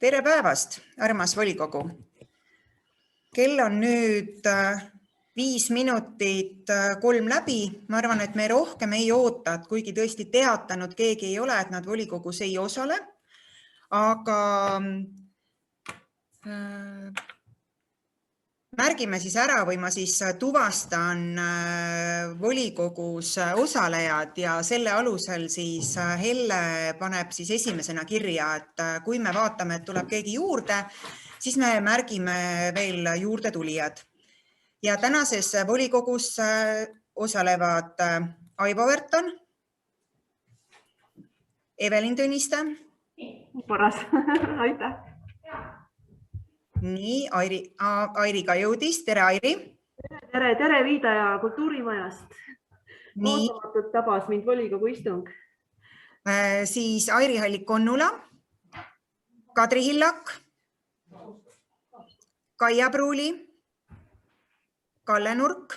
Tere päevast, armas volikogu. Kell on nüüd 5 minutit 3 läbi. Ma arvan, et me rohkem ei oota, et kuigi tõesti teatanud keegi ei ole, et nad volikogus ei osale. Aga märgime siis ära või ma siis tuvastan volikogus osalejad ja selle alusel siis Helle paneb siis esimesena kirja, et kui me vaatame, et tuleb keegi juurde, siis me märgime veel juurde tulijad. Ja tänases volikogus osalevad Aivo Verton, Evelin Tõniste. Korras, aitäh. Nii, Airi ka jõudis. Tere, Airi. Tere Viida ja Kultuurimajast. Ootamatult tabas mind volikogu istung. Siis Airi Hallik-Konnula, Kadri Hillak, Kaia Pruuli, Kalle Nurk,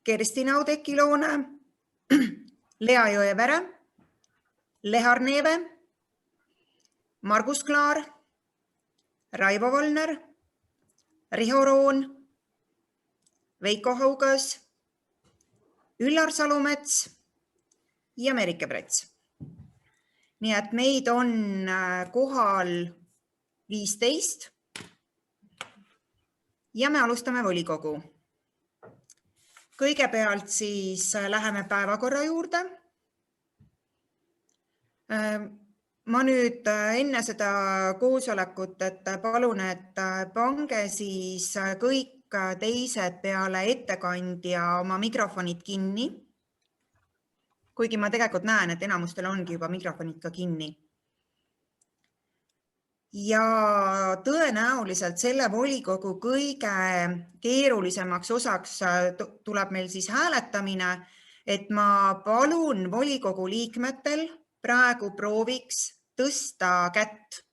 Kerstina Audeki-Loone, Lea Jõevere, Lehar Neeve, Margus Klaar, Raivo Volner, Riho Roon, Veiko Haugas, Üllar Salumets ja Merike Prets. Nii et meid on kohal 15 ja me alustame volikogu. Kõigepealt siis läheme päevakorra juurde. Ma nüüd enne seda koosolekut, et palun, et pange siis kõik teised peale ettekandja oma mikrofonid kinni. Kuigi ma tegelikult näen, et enamustel ongi juba mikrofonid ka kinni. Ja tõenäoliselt selle volikogu kõige keerulisemaks osaks tuleb meil siis hääletamine, et ma palun volikogu liikmetel praegu prooviks tõsta kätt.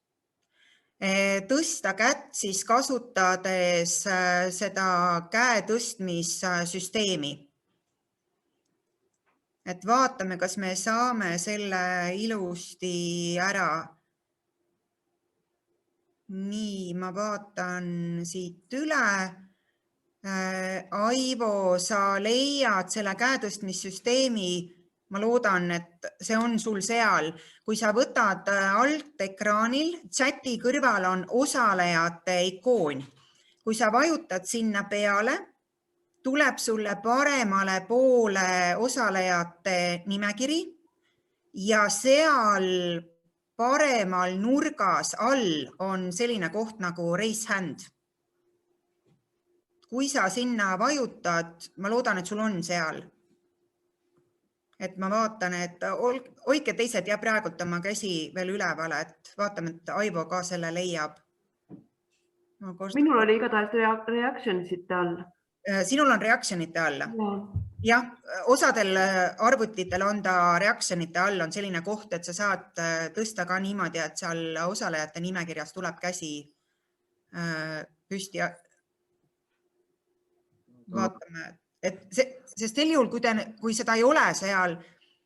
Tõsta kätt siis kasutades seda käe tõstmissüsteemi. Et vaatame, kas me saame selle ilusti ära. Nii, ma vaatan siit üle. Aivo, sa leiad selle käe tõstmissüsteemi. Ma loodan, et see on sul seal. Kui sa võtad alt ekraanil, chati kõrval on osalejate ikoon. Kui sa vajutad sinna peale, tuleb sulle paremale poole osalejate nimekiri ja seal paremal nurgas all on selline koht nagu raise hand. Kui sa sinna vajutad, ma loodan, et sul on seal. Et ma vaatan, et hoidke teised ja praegult oma käsi veel üleval, et vaatame, et Aivo ka selle leiab. Minul oli igatahes reaction'ite all. Sinul on reaction'ite all? Jah, osadel arvutitel on ta reaction'ite all, on selline koht, et sa saad tõsta ka niimoodi, et seal osalejate nimekirjas tuleb käsi püsti. Vaatame. Sest sel juhul, kui seda ei ole seal,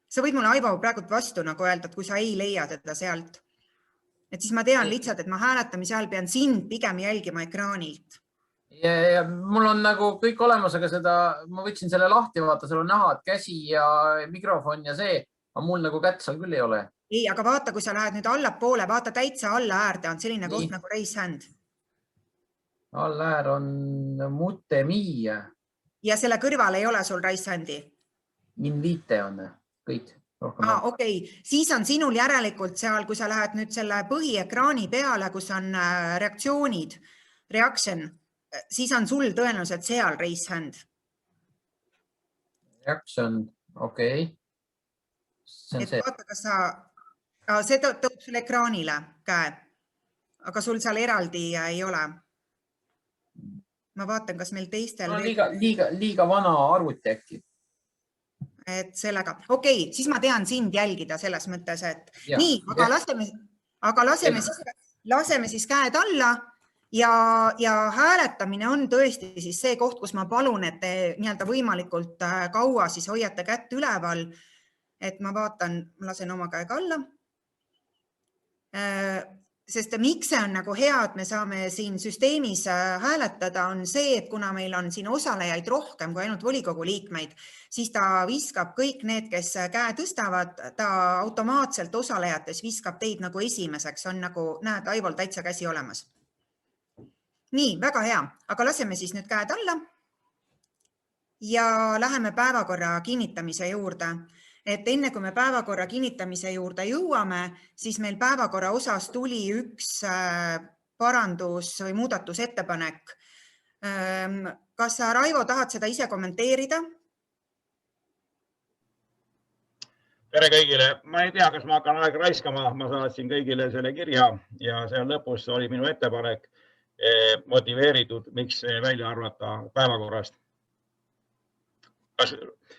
sa võid mulle Aivo praegult vastu nagu öelda, et kui sa ei leia teda sealt. Et siis ma tean lihtsalt, et ma hääletamise ajal pean sind pigem jälgima ekraanilt. Ja mul on nagu kõik olemas, aga ma võtsin selle lahti, vaata, seal on näha, et käsi ja mikrofon ja see, aga mul nagu kätt seal küll ei ole. Ei, aga vaata, kui sa lähed nüüd allapoole, vaata täitsa alla äärde on selline koht nagu raise hand. Alla äär on mute Miia. Ja selle kõrval ei ole sul raise handi? Invite on kõik. Okei. Siis on sinul järelikult seal, kui sa lähed nüüd selle põhiekraani peale, kus on reaktsioonid, reaction, siis on sul tõenäoliselt seal raise hand. Reaction, okei. Vaata, kas see tõob sul ekraanile käe, aga sul seal eraldi ei ole. Ma vaatan, kas meil teistel... Liiga vana arvuti äkki. Et sellega. Okei, siis ma tean sind jälgida selles mõttes, et nii, aga laseme siis käed alla ja hääletamine on tõesti siis see koht, kus ma palun, et te nii-öelda võimalikult kaua siis hoiate kätt üleval, et ma vaatan, ma lasen oma käega alla. Sest miks see on nagu hea, et me saame siin süsteemis hääletada, on see, et kuna meil on siin osalejaid rohkem kui ainult volikogu liikmeid, siis ta viskab kõik need, kes käe tõstavad, ta automaatselt osalejates viskab teid nagu esimeseks, on nagu, näed, Aivol täitsa käsi olemas. Nii, väga hea, aga laseme siis nüüd käed alla ja läheme päevakorra kinnitamise juurde. Et enne kui me päevakorra kinnitamise juurde jõuame, siis meil päevakorra osas tuli üks parandus või muudatusettepanek. Kas sa, Raivo, tahad seda ise kommenteerida? Tere kõigile. Ma ei tea, kas ma hakkan aega raiskama. Ma saatsin kõigile selle kirja ja seal lõpus oli minu ettepanek motiveeritud, miks välja arvata päevakorrast. Kas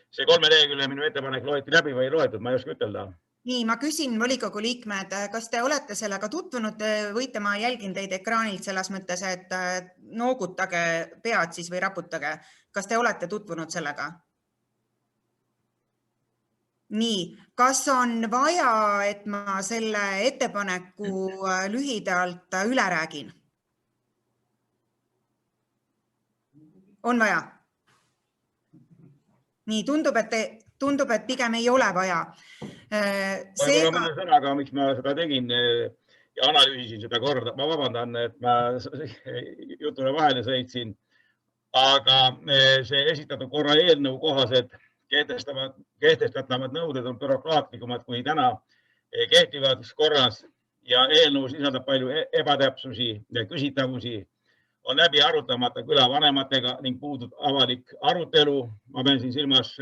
see 3 lehekülje minu ettepanek loeti läbi või ei loetud, ma ei oska ütelda. Nii, ma küsin volikogu liikmed, kas te olete sellega tutvunud, võite, ma jälgin teid ekraanilt selles mõttes, et noogutage pead siis või raputage. Kas te olete tutvunud sellega? Nii, kas on vaja, et ma selle ettepaneku lühidalt üle räägin? On vaja? Nii, tundub, et pigem ei ole vaja. Võib-olla mõne sõnaga, miks ma seda tegin ja analüüsisin seda korda. Ma vabandan, et ma jutule vahele sõitsin, aga see esitatud korra eelnõu kohaselt kehtestatavad nõuded on bürokraatlikumad kui täna kehtivad korras ja eelnõu sisaldab palju ebatäpsusi ja küsitavusi. On läbi arutamata külavanematega ning puudub avalik arutelu. Ma pean siin silmas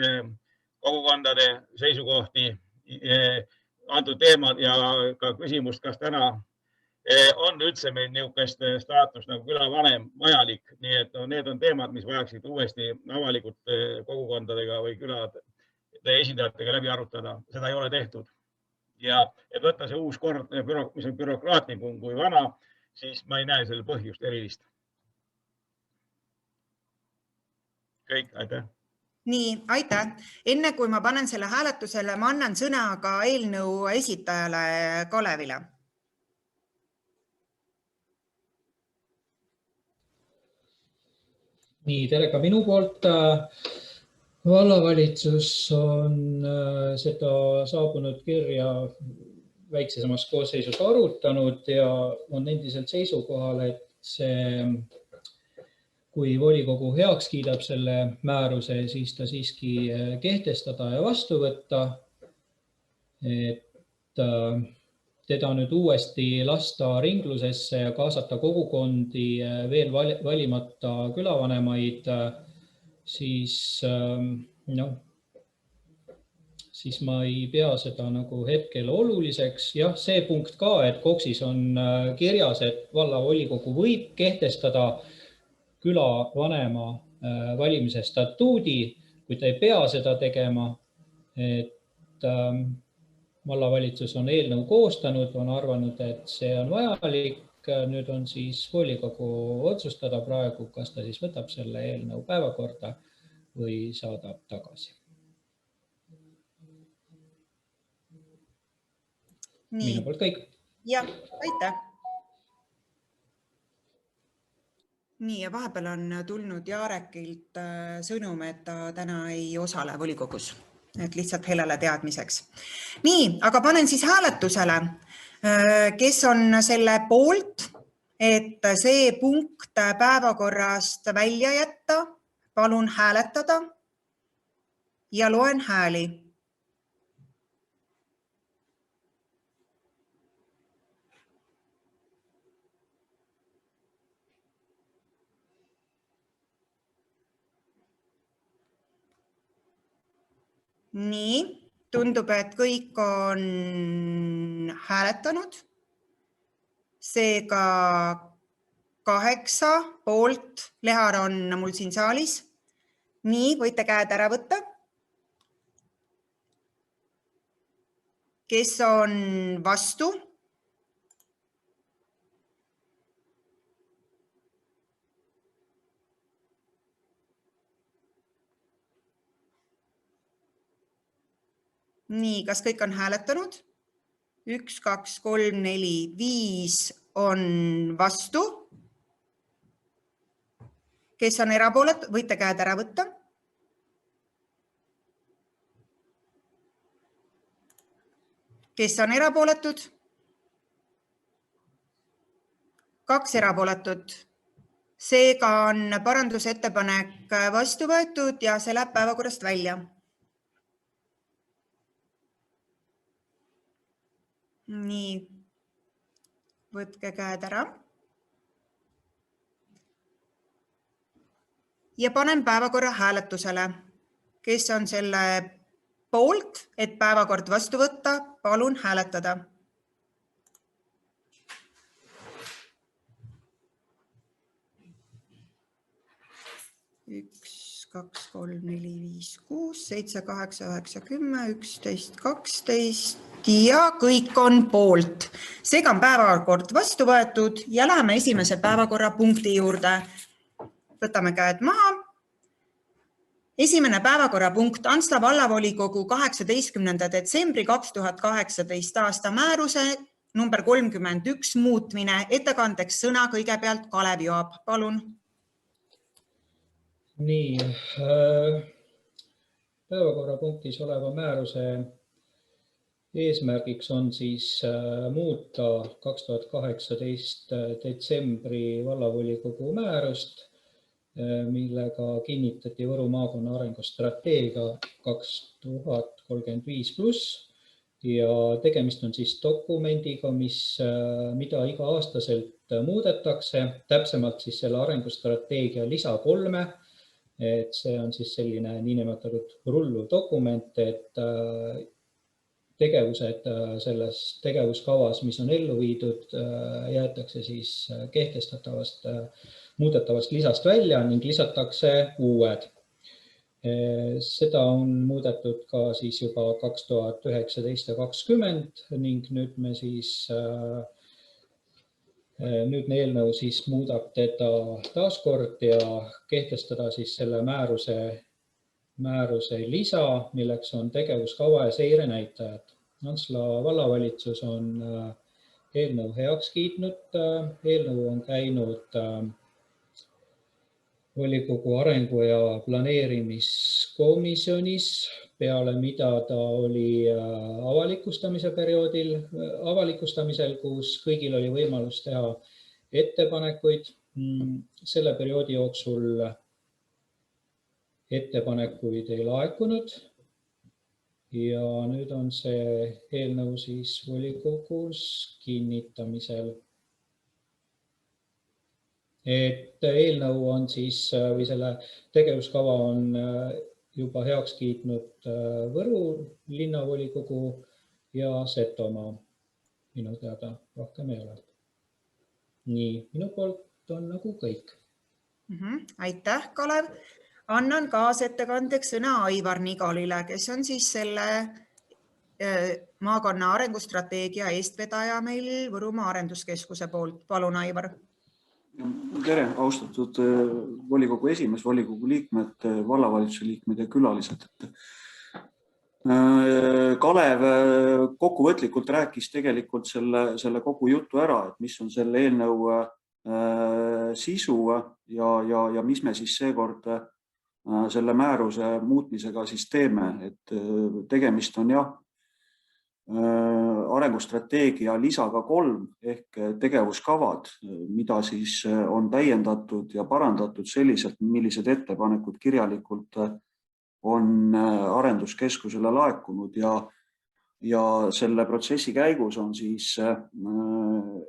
kogukondade seisukohti antud teemad ja ka küsimust, kas täna on üldse meil niisugust staatust nagu külavanem vajalik. Nii et need on teemad, mis vajaksid uuesti avalikult kogukondadega või külade esindajatega läbi arutada. Seda ei ole tehtud. Ja et võtta see uus kord, mis on bürokraatlikum kui vana, siis ma ei näe selle põhjust erilist. Kõik, aitäh. Nii, aitäh. Enne kui ma panen selle hääletusele, ma annan sõna ka eelnõu esitajale Kalevile. Nii, tere ka minu poolt. Vallavalitsus on seda saabunud kirja väiksemas koosseisus arutanud ja on endiselt seisukohal, et see kui volikogu heaks kiidab selle määruse, siis ta siiski kehtestada ja vastu võtta. Et teda nüüd uuesti lasta ringlusesse ja kaasata kogukondi veel valimata külavanemaid, siis ma ei pea seda nagu hetkel oluliseks. Jah, see punkt ka, et KOKS-is on kirjas, et vallavolikogu võib kehtestada külavanema valimise statuudi, kui ta ei pea seda tegema, et vallavalitsus on eelnõu koostanud, on arvanud, et see on vajalik. Nüüd on siis volikogu otsustada praegu, kas ta siis võtab selle eelnõu päevakorda või saadab tagasi. Minu poolt kõik. Jah, aitäh. Nii, ja vahepeal on tulnud Jaarekilt sõnum, et ta täna ei osale volikogus, et lihtsalt Helele teadmiseks. Nii, aga panen siis hääletusele, kes on selle poolt, et see punkt päevakorrast välja jätta, palun hääletada ja loen hääli. Nii, tundub, et kõik on hääletanud. Seega 8 poolt, Lehar on mul siin saalis. Nii, võite käed ära võtta. Kes on vastu? Nii, kas kõik on hääletanud? 1, 2, 3, 4, 5 on vastu. Kes on erapooletud, võite käed ära võtta. Kes on erapooletud? 2 erapooletut. Seega on parandusettepanek vastu võetud ja see läheb päevakorrast välja. Nii, võtke käed ära. Ja panen päevakorra hääletusele. Kes on selle poolt, et päevakord vastu võtta, palun hääletada. Üks, 2, 3, 4, 5, 6, 7, 8, 9, 10, 11, 12 ja kõik on poolt. Seega on päevakord vastu võetud ja läheme esimese päevakorrapunkti juurde. Võtame käed maha. Esimene päevakorrapunkt Antsla vallavolikogu 18. detsembri 2018 aasta määruse number 31 muutmine. Ettekandeks sõna kõigepealt Kalev Joab. Palun. Nii, päevakorrapunktis oleva määruse eesmärgiks on siis muuta 2018 detsembri vallavolikogu määrust, millega kinnitati Võru maakonna arengustrateegia 2035+. Ja tegemist on siis dokumendiga, mida iga-aastaselt muudetakse, täpsemalt siis selle arengustrateegia lisa 3. Et see on siis selline niinimetatud rulluv dokument, et tegevused selles tegevuskavas, mis on ellu viidud, jäetakse siis kehtestatavast muudetavast lisast välja ning lisatakse uued. Seda on muudetud ka siis juba 2019 ja 2020 ning nüüdne eelnõu siis muudab teda taaskord ja kehtestada siis selle määruse lisa, milleks on tegevuskava ja seirenäitajad. Antsla vallavalitsus on eelnõu heaks kiitnud. Eelnõu on käinud volikogu arengu- ja planeerimiskomisjonis, peale mida ta oli avalikustamisel, kus kõigil oli võimalus teha ettepanekuid. Selle perioodi jooksul ettepanekuid ei laekunud ja nüüd on see eelnõu siis volikogus kinnitamisel. Et eelnõu on siis, või selle tegevuskava on juba heaks kiitnud Võru linnavolikogu ja Setomaa. Minu teada rohkem ei ole. Nii, minu poolt on nagu kõik. Aitäh, Kalev. Annan kaasettekandeks sõna Aivar Nigalile, kes on siis selle maakonna arengustrateegia eestvedaja meil Võrumaa arenduskeskuse poolt. Palun, Aivar. Tere, austatud volikogu esimees, volikogu liikmed, vallavalitsuse liikmed ja külalised. Kalev kokkuvõtlikult rääkis tegelikult selle kogu jutu ära, et mis on selle eelnõu sisu ja mis me siis seekord selle määruse muutmisega siis teeme. Et tegemist on arengustrateegia lisaga 3 ehk tegevuskavad, mida siis on täiendatud ja parandatud selliselt, millised ettepanekud kirjalikult on arenduskeskusele laekunud ja selle protsessi käigus on siis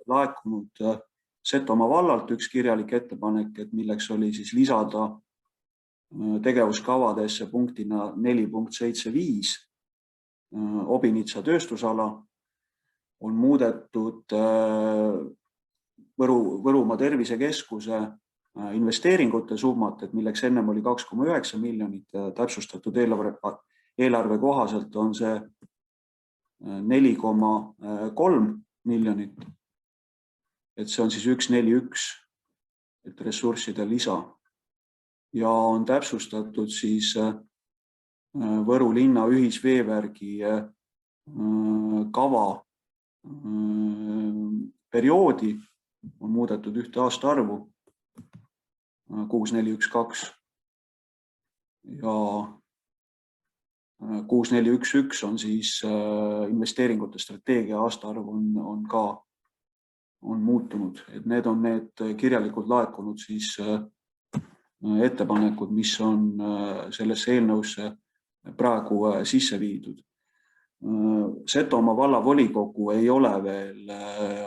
laekunud Setomaa vallalt üks kirjalik ettepanek, et milleks oli siis lisada tegevuskavadesse punktina 4.75 Obinitsa tööstusala on muudetud Võrumaa tervisekeskuse investeeringute summat, et milleks ennem oli 2,9 miljonit ja täpsustatud eelarve kohaselt on see 4,3 miljonit. Et see on siis 141, et ressursside lisa. Ja on täpsustatud siis Võru linna ühisveevärgi kava perioodi on muudetud ühte aastaarvu 6412 ja 6411 on siis investeeringute strateegia aastaarv on muutunud, et need on need kirjalikult laekunud siis ettepanekud, mis on sellesse eelnõusse praegu sisse viidud. Setomaa vallavolikogu ei ole veel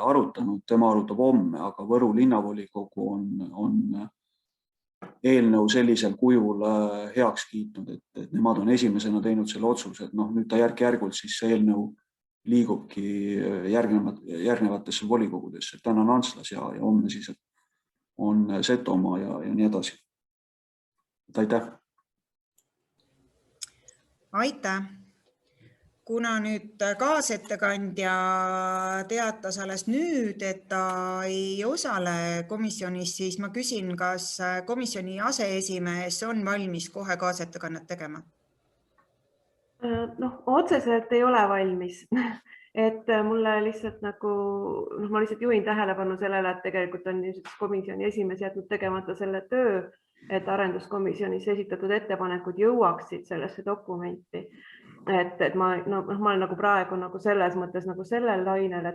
arutanud, tema arutab homme, aga Võru linnavolikogu on eelnõu sellisel kujul heaks kiitnud, et nemad on esimesena teinud selle otsuse, et nüüd ta järk-järgult siis see eelnõu liigubki järgnevatesse volikogudesse. Täna on Antslas ja homme siis on Setomaa ja nii edasi. Aitäh! Aitäh! Kuna nüüd kaasettekandja teatas alles nüüd, et ta ei osale komisjonis, siis ma küsin, kas komisjoni aseesimees on valmis kohe kaasettekannet tegema? Otseselt ei ole valmis. Et mulle lihtsalt ma lihtsalt juhin tähelepanu sellele, et tegelikult on komisjoni esimees jätnud tegemata selle töö, et arenduskomisjonis esitatud ettepanekud jõuaksid sellesse dokumenti. Et ma olen praegu selles mõttes sellel lainel,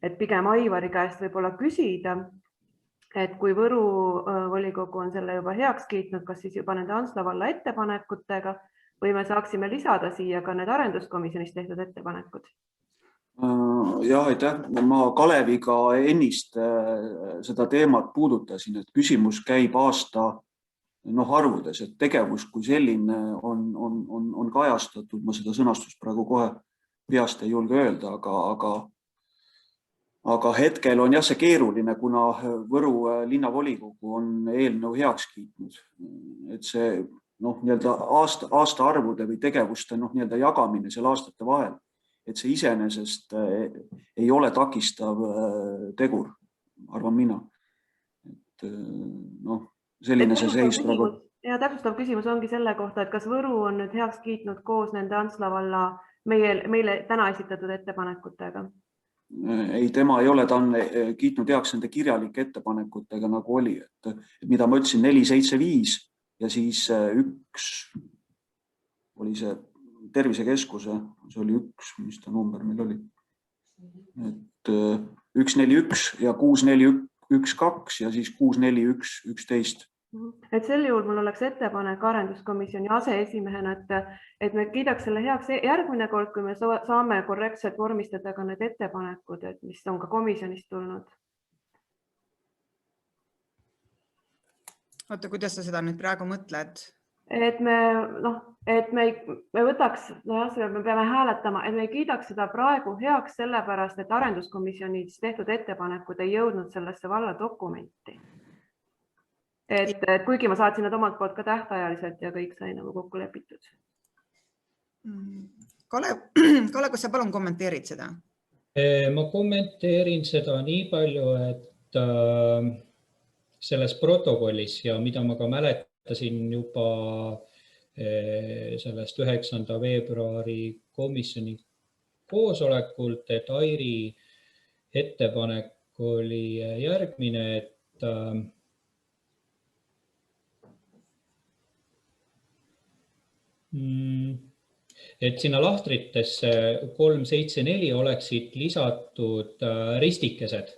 et pigem Aivari käest võib-olla küsida, et kui Võru volikogu on selle juba heaks kiitnud, kas siis juba nende Antsla valla ettepanekutega või me saaksime lisada siia ka need arenduskomisjonis tehtud ettepanekud? Jah, aitäh. Ma Kaleviga ennist seda teemat puudutasin, et küsimus käib aasta arvudes, et tegevus kui selline on kajastatud, ma seda sõnastust praegu kohe peast ei julge öelda, aga hetkel on jah see keeruline, kuna Võru linnavolikogu on eelnõu heaks kiitnud, et see aastaarvude või tegevuste jagamine seal aastate vahel, et see iseenesest ei ole takistav tegur, arvan mina. Et selline see seis praegu. Ja täpsustav küsimus ongi selle kohta, et kas Võru on nüüd heaks kiitnud koos nende Antsla valla meile täna esitatud ettepanekutega? Ei, tema ei ole, ta on kiitnud heaks nende kirjalike ettepanekutega nagu oli, et mida ma ütlesin 475 ja siis üks oli see tervisekeskuse, see oli üks, mis ta number meil oli, et 141 ja 6412 ja siis 64111. Et sel juhul mul oleks ettepanek arenduskomisjoni aseesimehena, et me kiidaks selle heaks järgmine kord, kui me saame korrektselt vormistada ka need ettepanekud, et mis on ka komisjonist tulnud. Oota, kuidas sa seda nüüd praegu mõtled? Et me võtaks, me peame hääletama, et me kiidaks seda praegu heaks sellepärast, et arenduskomisjonis tehtud ettepanekud ei jõudnud sellesse valla dokumenti. Et kuigi ma saatsin nad omalt poolt ka tähtajaliselt ja kõik sai nagu kokku lepitud. Kalev, kas sa palun kommenteerid seda? Ma kommenteerin seda nii palju, et selles protokollis ja mida ma ka mäletasin juba sellest 9. veebruari komisjoni koosolekult, et Airi ettepanek oli järgmine, et sinna lahtritesse 374 oleksid lisatud ristikesed,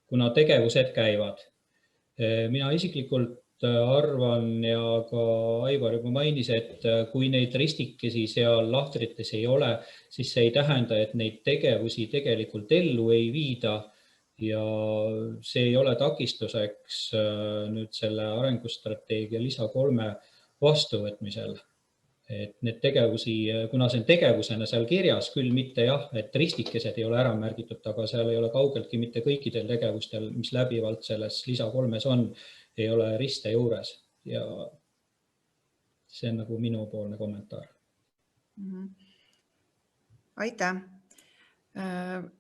kuna tegevused käivad. Mina isiklikult arvan ja ka Aivar juba mainis, et kui neid ristikesi seal lahtrites ei ole, siis see ei tähenda, et neid tegevusi tegelikult ellu ei viida ja see ei ole takistuseks nüüd selle arengustrateegia lisa 3 vastuvõtmisel. Et need tegevusi, kuna see on tegevusena seal kirjas, küll mitte jah, et ristikesed ei ole ära märgitud, aga seal ei ole kaugeltki mitte kõikidel tegevustel, mis läbivalt selles lisa 3 on, ei ole riste juures ja see on nagu minupoolne kommentaar. Aitäh.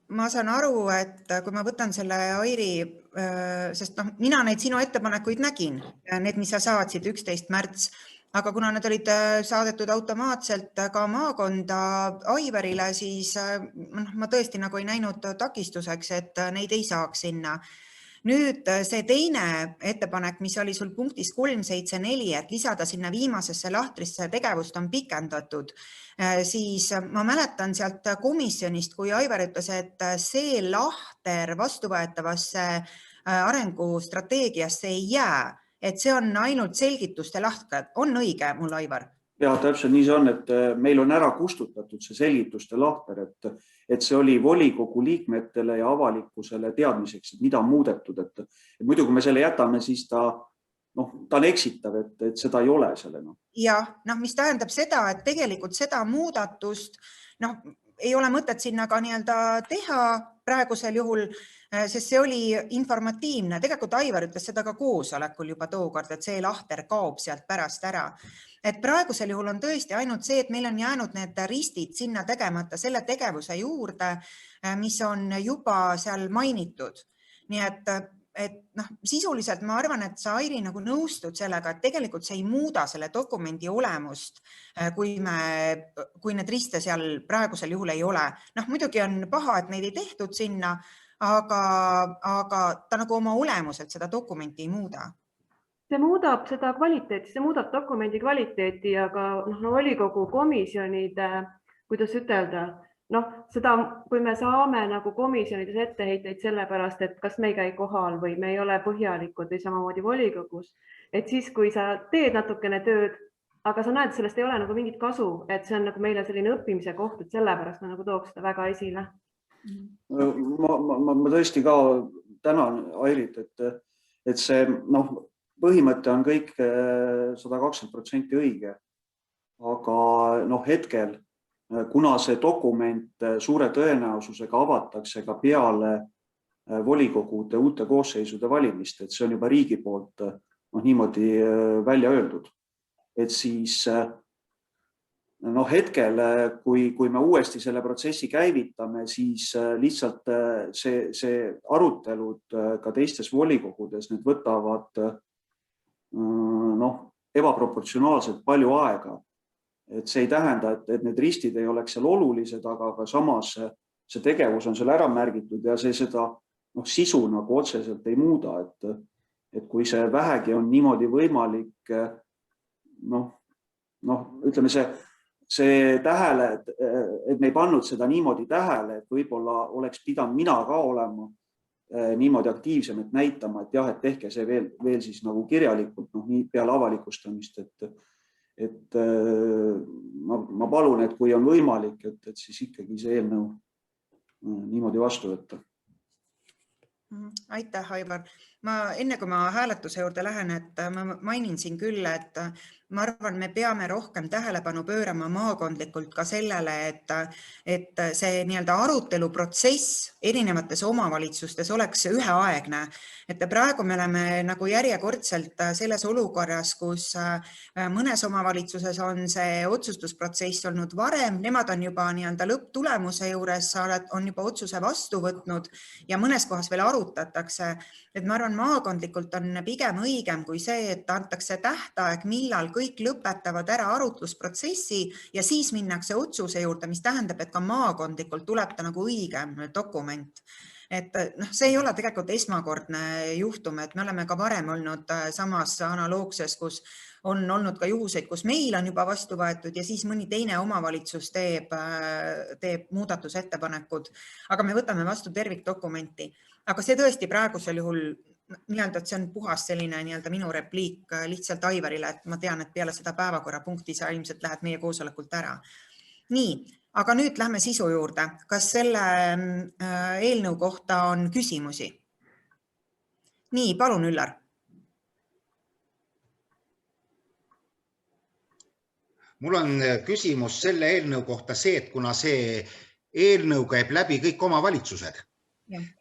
Ma saan aru, et kui ma võtan selle Airi, sest mina neid sinu ettepanekuid nägin, need, mis sa saatsid 11. märts, aga kuna need olid saadetud automaatselt ka maakonda Aivarile, siis ma tõesti nagu ei näinud takistuseks, et neid ei saaks sinna. Nüüd see teine ettepanek, mis oli sul punktis 374, et lisada sinna viimasesse lahtrisse tegevust on pikendatud, siis ma mäletan sealt komisjonist, kui Aivar ütles, et see lahter vastuvõetavasse arengustrateegiasse ei jää, et see on ainult selgituste lahtkad. On õige mul, Aivar? Ja täpselt nii see on, et meil on ära kustutatud see selgituste lahter, et see oli volikogu liikmetele ja avalikkusele teadmiseks, et mida on muudetud. Et muidu, kui me selle jätame, siis ta on eksitav, et seda ei ole sellena. Ja mis tähendab seda, et tegelikult seda muudatust ei ole mõtet sinna ka teha praegusel juhul, sest see oli informatiivne. Tegelikult Aivar ütles seda ka koosolekul juba tookord, et see lahter kaob sealt pärast ära. Et praegusel juhul on tõesti ainult see, et meil on jäänud need ristid sinna tegemata selle tegevuse juurde, mis on juba seal mainitud. Nii et sisuliselt ma arvan, et sa, Airi, nõustud sellega, et tegelikult see ei muuda selle dokumendi olemust, kui need riste seal praegusel juhul ei ole. Muidugi on paha, et neid ei tehtud sinna, aga ta oma olemuselt seda dokumenti ei muuda. See muudab seda kvaliteeti, see muudab dokumendi kvaliteeti, aga volikogu komisjonide, kuidas ütelda, seda, kui me saame komisjonides etteheiteid sellepärast, et kas me ei käi kohal või me ei ole põhjalikud või samamoodi volikogus, et siis, kui sa teed natukene tööd, aga sa näed, sellest ei ole mingit kasu, et see on meile selline õppimise koht, et sellepärast ma tooks seda väga esile. Ma tõesti ka tänan Airit, et see põhimõte on kõik 120% õige, aga hetkel, kuna see dokument suure tõenäosusega avatakse ka peale volikogude uute koosseisude valimist, et see on juba riigi poolt niimoodi välja öeldud, et siis hetkel, kui me uuesti selle protsessi käivitame, siis lihtsalt see arutelud ka teistes volikogudes, need võtavad ebaproportsionaalselt palju aega. Et see ei tähenda, et need ristid ei oleks seal olulised, aga samas see tegevus on seal ära märgitud ja see seda sisu otseselt ei muuda. Et kui see vähegi on niimoodi võimalik, ütleme see tähele, et me ei pannud seda niimoodi tähele, et võib-olla oleks pidanud mina ka olema niimoodi aktiivsem, et näitama, et jah, et tehke see veel siis kirjalikult nii peale avalikustamist, et ma palun, et kui on võimalik, et siis ikkagi see eelnõu niimoodi vastu võtta. Aitäh, Aivar. Enne kui ma hääletuse juurde lähen, et ma mainin siin küll, et ma arvan, me peame rohkem tähelepanu pöörama maakondlikult ka sellele, et see aruteluprotsess erinevates omavalitsustes oleks üheaegne. Et praegu me oleme järjekordselt selles olukorras, kus mõnes omavalitsuses on see otsustusprotsess olnud varem, nemad on juba lõpptulemuse juures, on juba otsuse vastu võtnud ja mõnes kohas veel arutatakse. Et ma arvan, maakondlikult on pigem õigem kui see, et antakse tähtaeg, millal kõik lõpetavad ära arutlusprotsessi ja siis minnakse otsuse juurde, mis tähendab, et ka maakondlikult tuleb ta õigem dokument. Et see ei ole tegelikult esmakordne juhtum, et me oleme ka varem olnud samas analoogses, kus on olnud ka juhuseid, kus meil on juba vastu võetud ja siis mõni teine omavalitsus teeb muudatusettepanekud, aga me võtame vastu tervikdokumenti. Aga see tõesti praegusel juhul, et see on puhas selline minu repliik lihtsalt Aivarile, et ma tean, et peale seda päevakorrapunkti sa ilmselt lähed meie koosolekult ära. Nii, aga nüüd lähme sisu juurde. Kas selle eelnõu kohta on küsimusi? Nii, palun, Üllar. Mul on küsimus selle eelnõu kohta see, et kuna see eelnõu käib läbi kõik omavalitsused,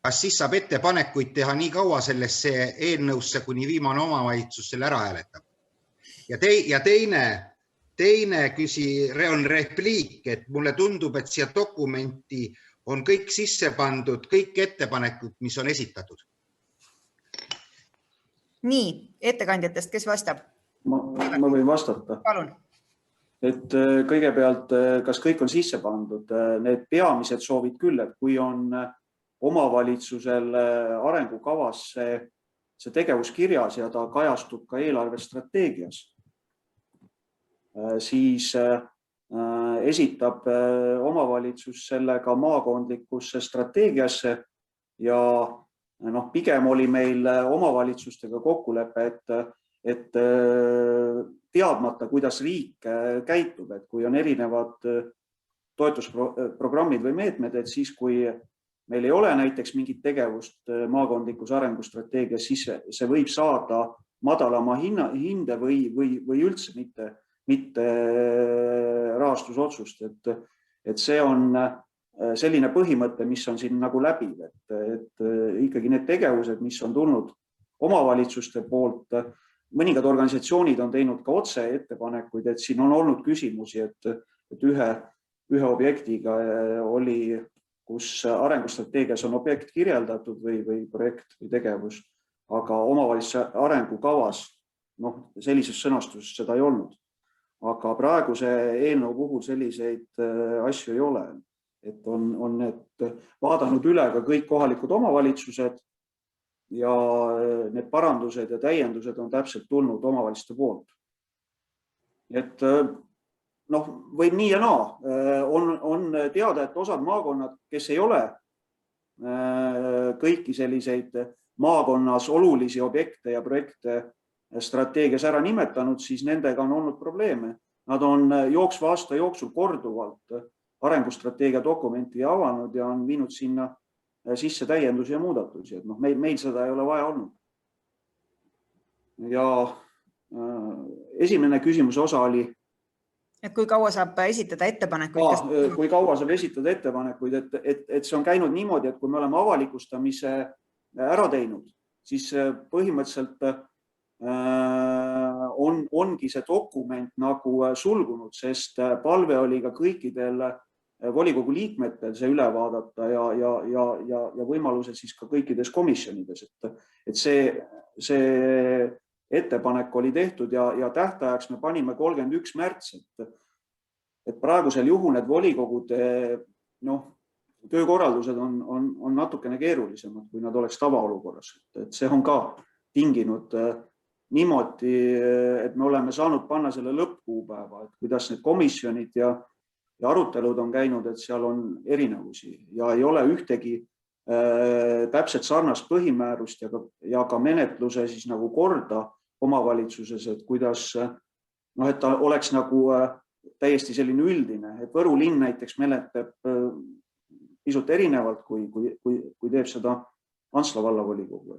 kas siis saab ettepanekuid teha nii kaua sellesse eelnõusse, kuni viimane omavalitsus selle ära hääletab? Ja teine on repliik, et mulle tundub, et siia dokumenti on kõik sisse pandud, kõik ettepanekud, mis on esitatud. Nii, ettekandjatest, kes vastab? Ma võin vastata. Palun. Et kõigepealt, kas kõik on sisse pandud? Need peamised soovid küll, et kui on omavalitsusel arengukavas see tegevus kirjas ja ta kajastub ka eelarvestrateegias, siis esitab omavalitsus selle ka maakondlikusse strateegiasse ja pigem oli meil omavalitsustega kokkulepe, et teadmata, kuidas riik käitub, et kui on erinevad toetusprogrammid või meetmed, et siis kui meil ei ole näiteks mingit tegevust maakondlikus arengustrateegias, siis see võib saada madalama hinde või üldse mitte rahastusotsust. Et see on selline põhimõte, mis on siin nagu läbiv, et ikkagi need tegevused, mis on tulnud omavalitsuste poolt, mõningad organisatsioonid on teinud ka otse ettepanekuid, et siin on olnud küsimusi, et ühe objektiga oli, kus arengustrateegias on objekt kirjeldatud või projekt või tegevus, aga omavalitsuse arengukavas sellises sõnastuses seda ei olnud. Aga praeguse eelnõu puhul selliseid asju ei ole, et on need vaadanud üle ka kõik kohalikud omavalitsused ja need parandused ja täiendused on täpselt tulnud omavalitsuste poolt. Et võib nii ja naa. On teada, et osad maakonnad, kes ei ole kõiki selliseid maakonnas olulisi objekte ja projekte strateegias ära nimetanud, siis nendega on olnud probleeme. Nad on jooksva aasta jooksul korduvalt arengustrateegia dokumenti avanud ja on viinud sinna sisse täiendusi ja muudatusi. Et meil seda ei ole vaja olnud. Ja esimene küsimuse osa oli, et kui kaua saab esitada ettepanekuid? Kui kaua saab esitada ettepanekuid, et see on käinud niimoodi, et kui me oleme avalikustamise ära teinud, siis põhimõtteliselt ongi see dokument nagu sulgunud, sest palve oli ka kõikidel volikogu liikmetel see üle vaadata ja võimalusel siis ka kõikides komisjonides. Et see ettepanek oli tehtud ja tähtajaks me panime 31. märts. Et praegusel juhul need volikogude töökorraldused on natukene keerulisemad, kui nad oleks tavaolukorras. Et see on ka tinginud niimoodi, et me oleme saanud panna selle lõppkuupäeva, et kuidas need komisjonid ja arutelud on käinud, et seal on erinevusi ja ei ole ühtegi täpselt sarnast põhimäärust ja ka menetluse siis nagu korda omavalitsuses, et kuidas, et ta oleks nagu täiesti selline üldine, et Võru linn näiteks menetleb pisut erinevalt, kui teeb seda Antsla vallavolikogu.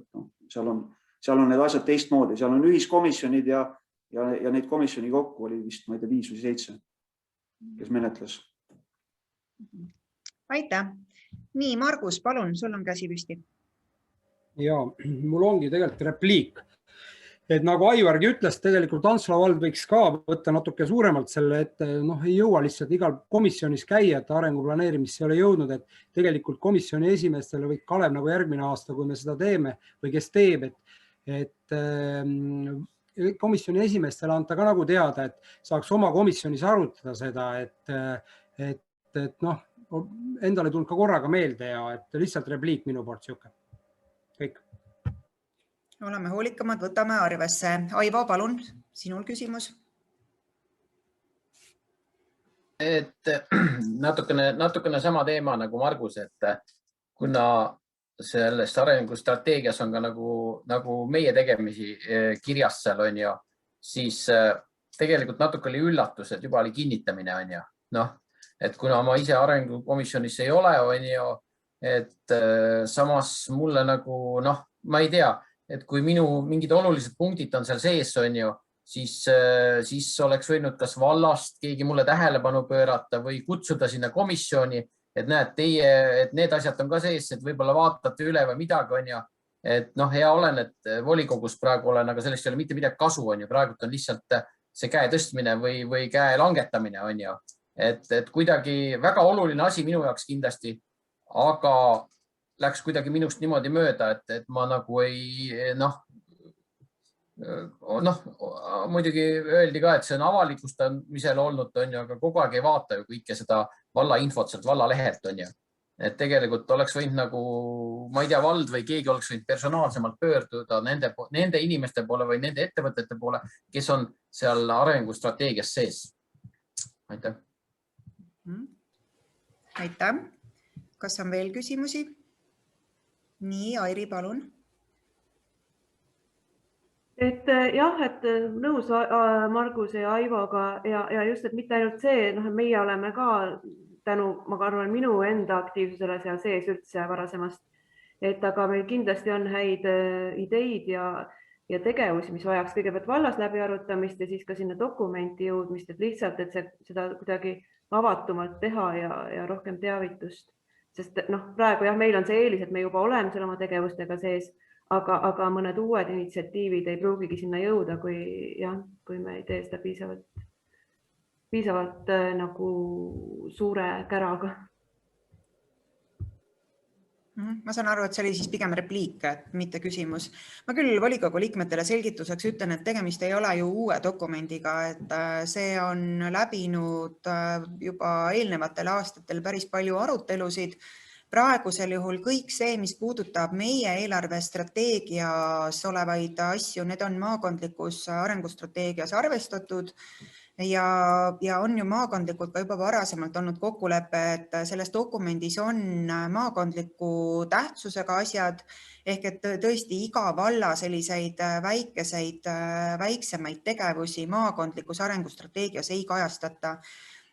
Seal on need asjad teistmoodi, seal on ühiskomisjonid ja neid komisjoni kokku oli vist, ma ei tea, 5 või 7, kes menetles. Aitäh. Nii, Margus, palun, sul on käsi püsti. Ja, mul ongi tegelikult repliik. Et nagu Aivargi ütles, tegelikult Antsla vald võiks ka võtta natuke suuremalt selle, et ei jõua lihtsalt igal komisjonis käia, et arenguplaneerimisse ei ole jõudnud, et tegelikult komisjoni esimeestele võik Kalev nagu järgmine aasta, kui me seda teeme või kes teeb, et komisjoni esimeestele anta ka nagu teada, et saaks oma komisjonis arutada seda, et endale tulnud ka korraga meelde ja et lihtsalt repliik minu poolt siuke. Kõik. Oleme hoolikamad, võtame arvesse. Aivo, palun, sinul küsimus. Et natukene sama teema nagu Margus, et kuna sellest arengustrateegias on ka nagu meie tegemisi kirjas seal on ju, siis tegelikult natuke oli üllatus, et juba oli kinnitamine on ju. Et kuna ma ise arengukomisjonis ei ole, on ju, et samas mulle nagu, ma ei tea, et kui minu mingid olulised punktid on seal sees, on ju, siis oleks võinud kas vallast keegi mulle tähelepanu pöörata või kutsuda sinna komisjoni, et näed, et need asjad on ka sees, et võib-olla vaatate üle või midagi, on ju. Et hea olen, et volikogus praegu olen, aga sellest ei ole mitte midagi kasu, on ju. Praegult on lihtsalt see käe tõstmine või käe langetamine, on ju. Et kuidagi väga oluline asi minu jaoks kindlasti, aga läks kuidagi minust niimoodi mööda, et ma nagu muidugi öeldi ka, et see on avalikustamisel olnud, aga kogu aeg ei vaata ju kõike seda valla infot sealt valla lehelt, et tegelikult oleks võinud nagu, ma ei tea, vald või keegi oleks võinud personaalsemalt pöörduda nende inimeste poole või nende ettevõtete poole, kes on seal arengustrateegias sees. Aitäh. Aitäh. Kas on veel küsimusi? Nii, Airi, palun. Et nõus Marguse ja Aivoga ja just, et mitte ainult see, meie oleme ka tänu, ma arvan, minu enda aktiivsusele seal sees üldse varasemast, aga meil kindlasti on häid ideid ja tegevusi, mis vajaks kõigepealt vallas läbiarutamist ja siis ka sinna dokumenti jõudmist, et lihtsalt, et seda kuidagi avatumalt teha ja rohkem teavitust. Sest praegu meil on see eelis, et me juba oleme seal oma tegevustega sees, aga mõned uued initsiatiivid ei pruugigi sinna jõuda, kui me ei tee seda piisavalt nagu suure käraga. Ma saan aru, et see oli siis pigem repliik, mitte küsimus. Ma küll volikogu liikmetele selgituseks ütlen, et tegemist ei ole ju uue dokumendiga, et see on läbinud juba eelnevatel aastatel päris palju arutelusid. Praegusel juhul kõik see, mis puudutab meie eelarvestrateegias olevaid asju, need on maakondlikus arengustrateegias arvestatud ja on ju maakondlikult ka juba varasemalt olnud kokkulepe, et selles dokumendis on maakondliku tähtsusega asjad ehk et tõesti iga valla selliseid väiksemaid tegevusi maakondlikus arengustrateegias ei kajastata.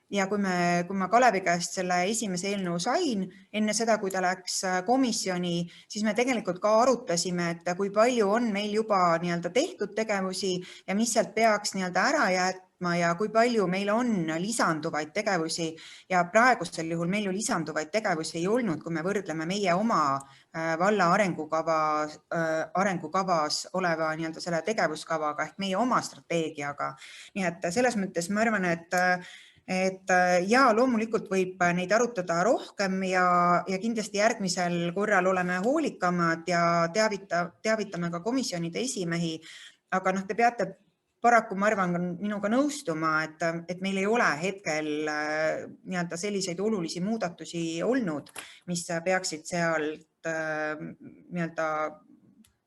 Ja kui ma Kalevi käest selle esimese eelnõu sain, enne seda, kui ta läks komisjoni, siis me tegelikult ka arutasime, et kui palju on meil juba tehtud tegevusi ja mis sealt peaks ära jätma ja kui palju meil on lisanduvaid tegevusi. Ja praegusel juhul meil ju lisanduvaid tegevusi ei olnud, kui me võrdleme meie oma valla arengukavas oleva selle tegevuskavaga ehk meie oma strateegiaga. Nii et selles mõttes ma arvan, et loomulikult võib neid arutada rohkem ja kindlasti järgmisel korral oleme hoolikamad ja teavitame ka komisjonide esimehi. Aga te peate paraku, ma arvan, minuga nõustuma, et meil ei ole hetkel selliseid olulisi muudatusi olnud, mis peaksid sealt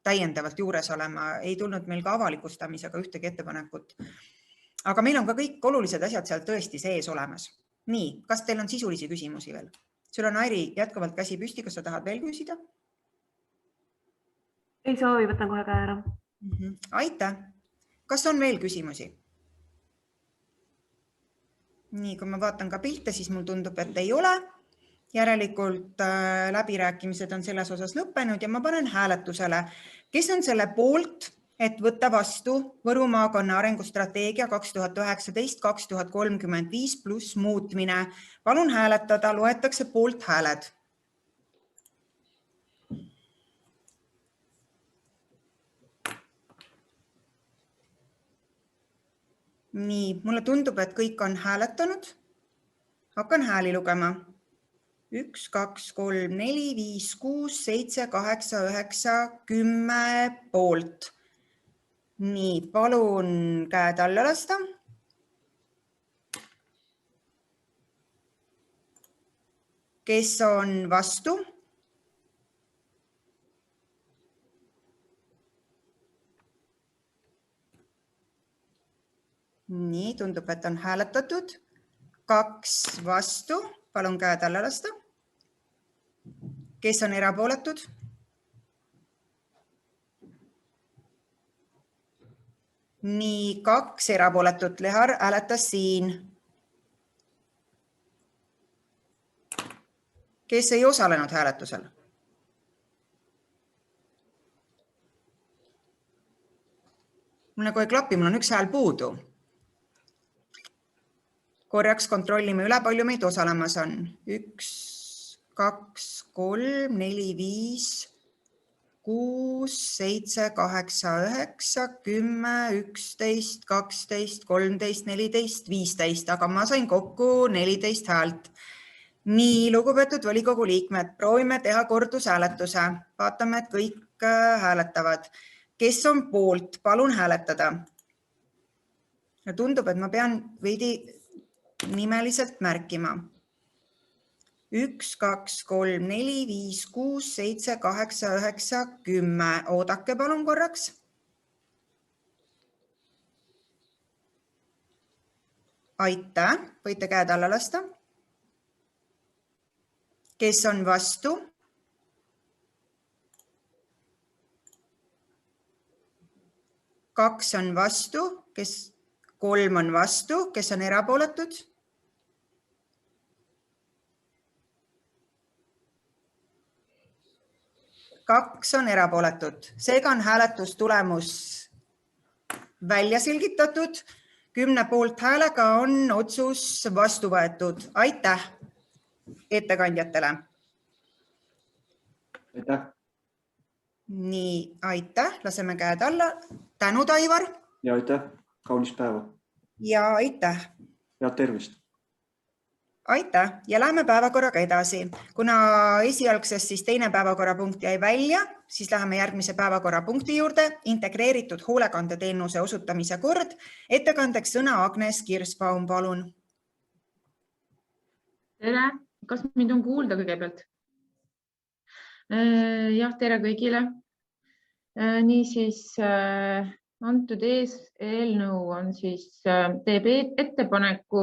täiendavalt juures olema. Ei tulnud meil ka avalikustamisega ühtegi ettepanekut. Aga meil on ka kõik olulised asjad seal tõesti sees olemas. Nii, kas teil on sisulisi küsimusi veel? Sul on, Airi, jätkuvalt käsi püsti, kas sa tahad veel küsida? Ei soovi, võtan kohe käe ära. Aitäh. Kas on veel küsimusi? Nii, kui ma vaatan ka pilte, siis mul tundub, et ei ole. Järelikult läbirääkimised on selles osas lõppenud ja ma panen hääletusele. Kes on selle poolt, et võtta vastu Võru maakonna arengustrateegia 2019-2035 pluss muutmine? Palun hääletada, loetakse poolt hääled. Nii, mulle tundub, et kõik on hääletanud. Hakkan hääli lugema. 1, 2, 3, 4, 5, 6, 7, 8, 9, 10 poolt. Nii, palun käed alla lasta. Kes on vastu? Nii, tundub, et on hääletatud. 2 vastu. Palun käed alla lasta. Kes on erapooletud? Nii, 2 erapooletut. Lehar hääletas siin. Kes ei osalenud hääletusel? Mul nagu ei klapi, mul on 1 hääl puudu. Korjaks kontrollime üle, palju meid osalemas on. 1, 2, 3, 4, 5, 6, 7, 8, 9, 10, 11, 12, 13, 14, 15, aga ma sain kokku 14 häält. Nii, lugupeetud volikogu liikmed, proovime teha kordushääletuse. Vaatame, et kõik hääletavad. kes on poolt, palun hääletada. Ja tundub, et ma pean veidi nimeliselt märkima. 1, 2, 3, 4, 5, 6, 7, 8, 9, 10. Oodake palun korraks. Aitäh, võite käed alla lasta. Kes on vastu? Kaks on vastu, 3 on vastu, kes on erapooletud? Kaks on erapooletud. Seega on hääletustulemus välja selgitatud. 10 poolt häälega on otsus vastu võetud. Aitäh ettekandjatele. Aitäh. Nii, aitäh. Laseme käed alla. Tänud, Aivar. Ja aitäh. Kaunist päeva. Ja aitäh. Head tervist. Aitäh ja lähme päevakorraga edasi. Kuna esialgsest siis teine päevakorrapunkt jäi välja, siis läheme järgmise päevakorrapunkti juurde. Integreeritud hoolekandeteenuse osutamise kord. Ettekandeks sõna Agnes Kirsbaum, palun. Tere, kas mind on kuulda kõigepealt? Jah, tere kõigile. Niisiis, antud eelnõu on siis teeb ettepaneku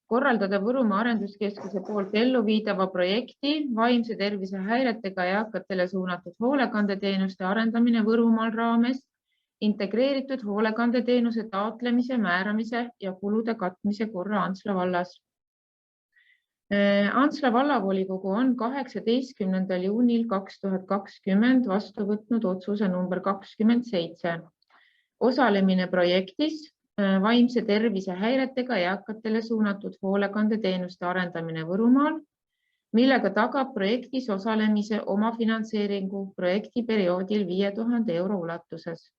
korraldada Võrumaa Arenduskeskuse poolt ellu viidava projekti vaimse tervise häiretega eakatele suunatud hoolekandeteenuste arendamine Võrumaal raames integreeritud hoolekandeteenuse taotlemise, määramise ja kulude katmise korra Antsla vallas. Antsla vallavolikogu on 18. juunil 2020 vastu võtnud otsuse number 27. Osalemine projektis vaimse tervise häiretega eakatele suunatud hoolekandeteenuste arendamine Võrumaal, millega tagab projektis osalemise omafinantseeringu projektiperioodil 5000 € ulatuses.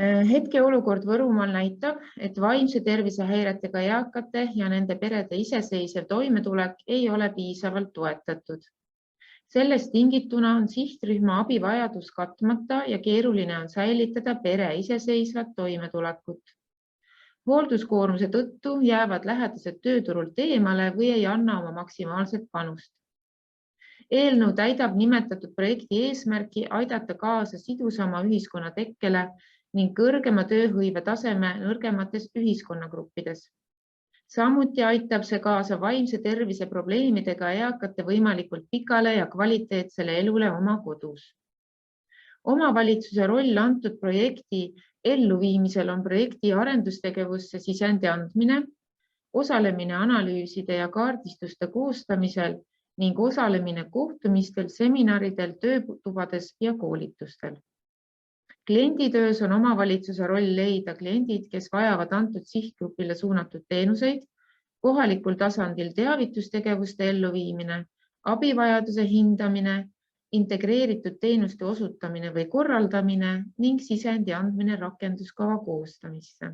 Hetkeolukord Võrumaal näitab, et vaimse tervise häiretega eakate ja nende perede iseseisev toimetulek ei ole piisavalt toetatud. Sellest tingituna on sihtrühma abivajadus katmata ja keeruline on säilitada pere iseseisvat toimetulekut. Hoolduskoormuse tõttu jäävad lähedased tööturult eemale või ei anna oma maksimaalset panust. Eelnõu täidab nimetatud projekti eesmärki aidata kaasa sidusama ühiskonna tekkele ning kõrgema tööhõive taseme nõrgemates ühiskonnagruppides. Samuti aitab see kaasa vaimse tervise probleemidega eakate võimalikult pikale ja kvaliteetsele elule oma kodus. Omavalitsuse roll antud projekti elluviimisel on projekti arendustegevusse sisendi andmine, osalemine analüüside ja kaardistuste koostamisel ning osalemine kohtumistel, seminaridel, töötubades ja koolitustel. Klienditöös on omavalitsuse roll leida kliendid, kes vajavad antud sihtgrupile suunatud teenuseid, kohalikul tasandil teavitustegevuste elluviimine, abivajaduse hindamine, integreeritud teenuste osutamine või korraldamine ning sisendi andmine rakenduskava koostamisse.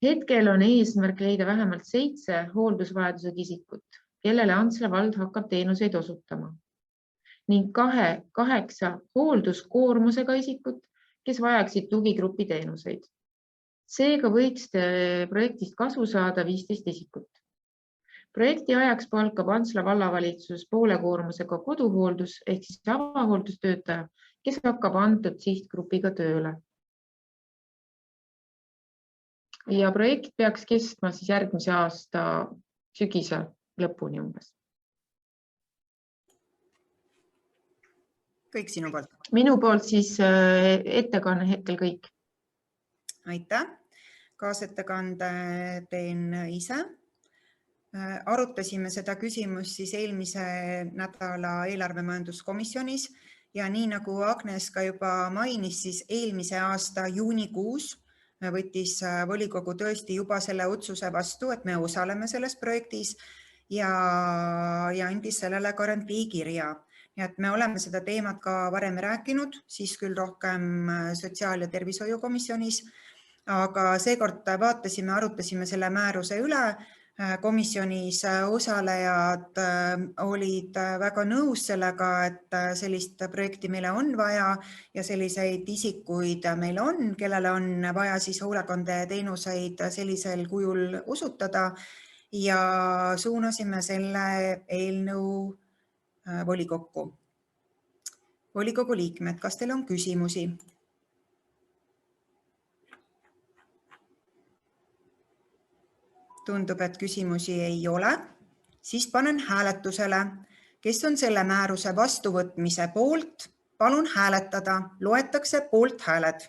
Hetkel on eesmärk leida vähemalt 7 hooldusvajadusega isikut, kellele Antsla vald hakkab teenuseid osutama, ning 8 hoolduskoormusega isikut, kes vajaksid tugigrupi teenuseid. Seega võiks projektist kasu saada 15 isikut. Projekti ajaks palkab Antsla vallavalitsus poole koormusega koduhooldus ehk siis avahooldustöötaja, kes hakkab antud sihtgrupiga tööle. Ja projekt peaks kestma siis järgmise aasta sügise lõpuni umbes. Kõik sinu poolt? Minu poolt siis ettekanne hetkel kõik. Aitäh. Kaasettekande teen ise. Arutasime seda küsimust siis eelmise nädala eelarvemajanduskomisjonis ja nii nagu Agnes ka juba mainis, siis eelmise aasta juunikuus võttis volikogu tõesti juba selle otsuse vastu, et me osaleme selles projektis ja andis sellele garantiikirja. Ja et me oleme seda teemat ka varem rääkinud, siis küll rohkem sotsiaal- ja tervishoiukomisjonis, aga seekord vaatasime, arutasime selle määruse üle, Komisjonis osalejad olid väga nõus sellega, et sellist projekti meile on vaja ja selliseid isikuid meil on, kellele on vaja siis hoolekandeteenuseid sellisel kujul osutada ja suunasime selle eelnõu volikokku. Volikogu liikmed, kas teil on küsimusi? Tundub, et küsimusi ei ole. Siis panen hääletusele, kes on selle määruse vastuvõtmise poolt. Palun hääletada. Loetakse poolt hääled.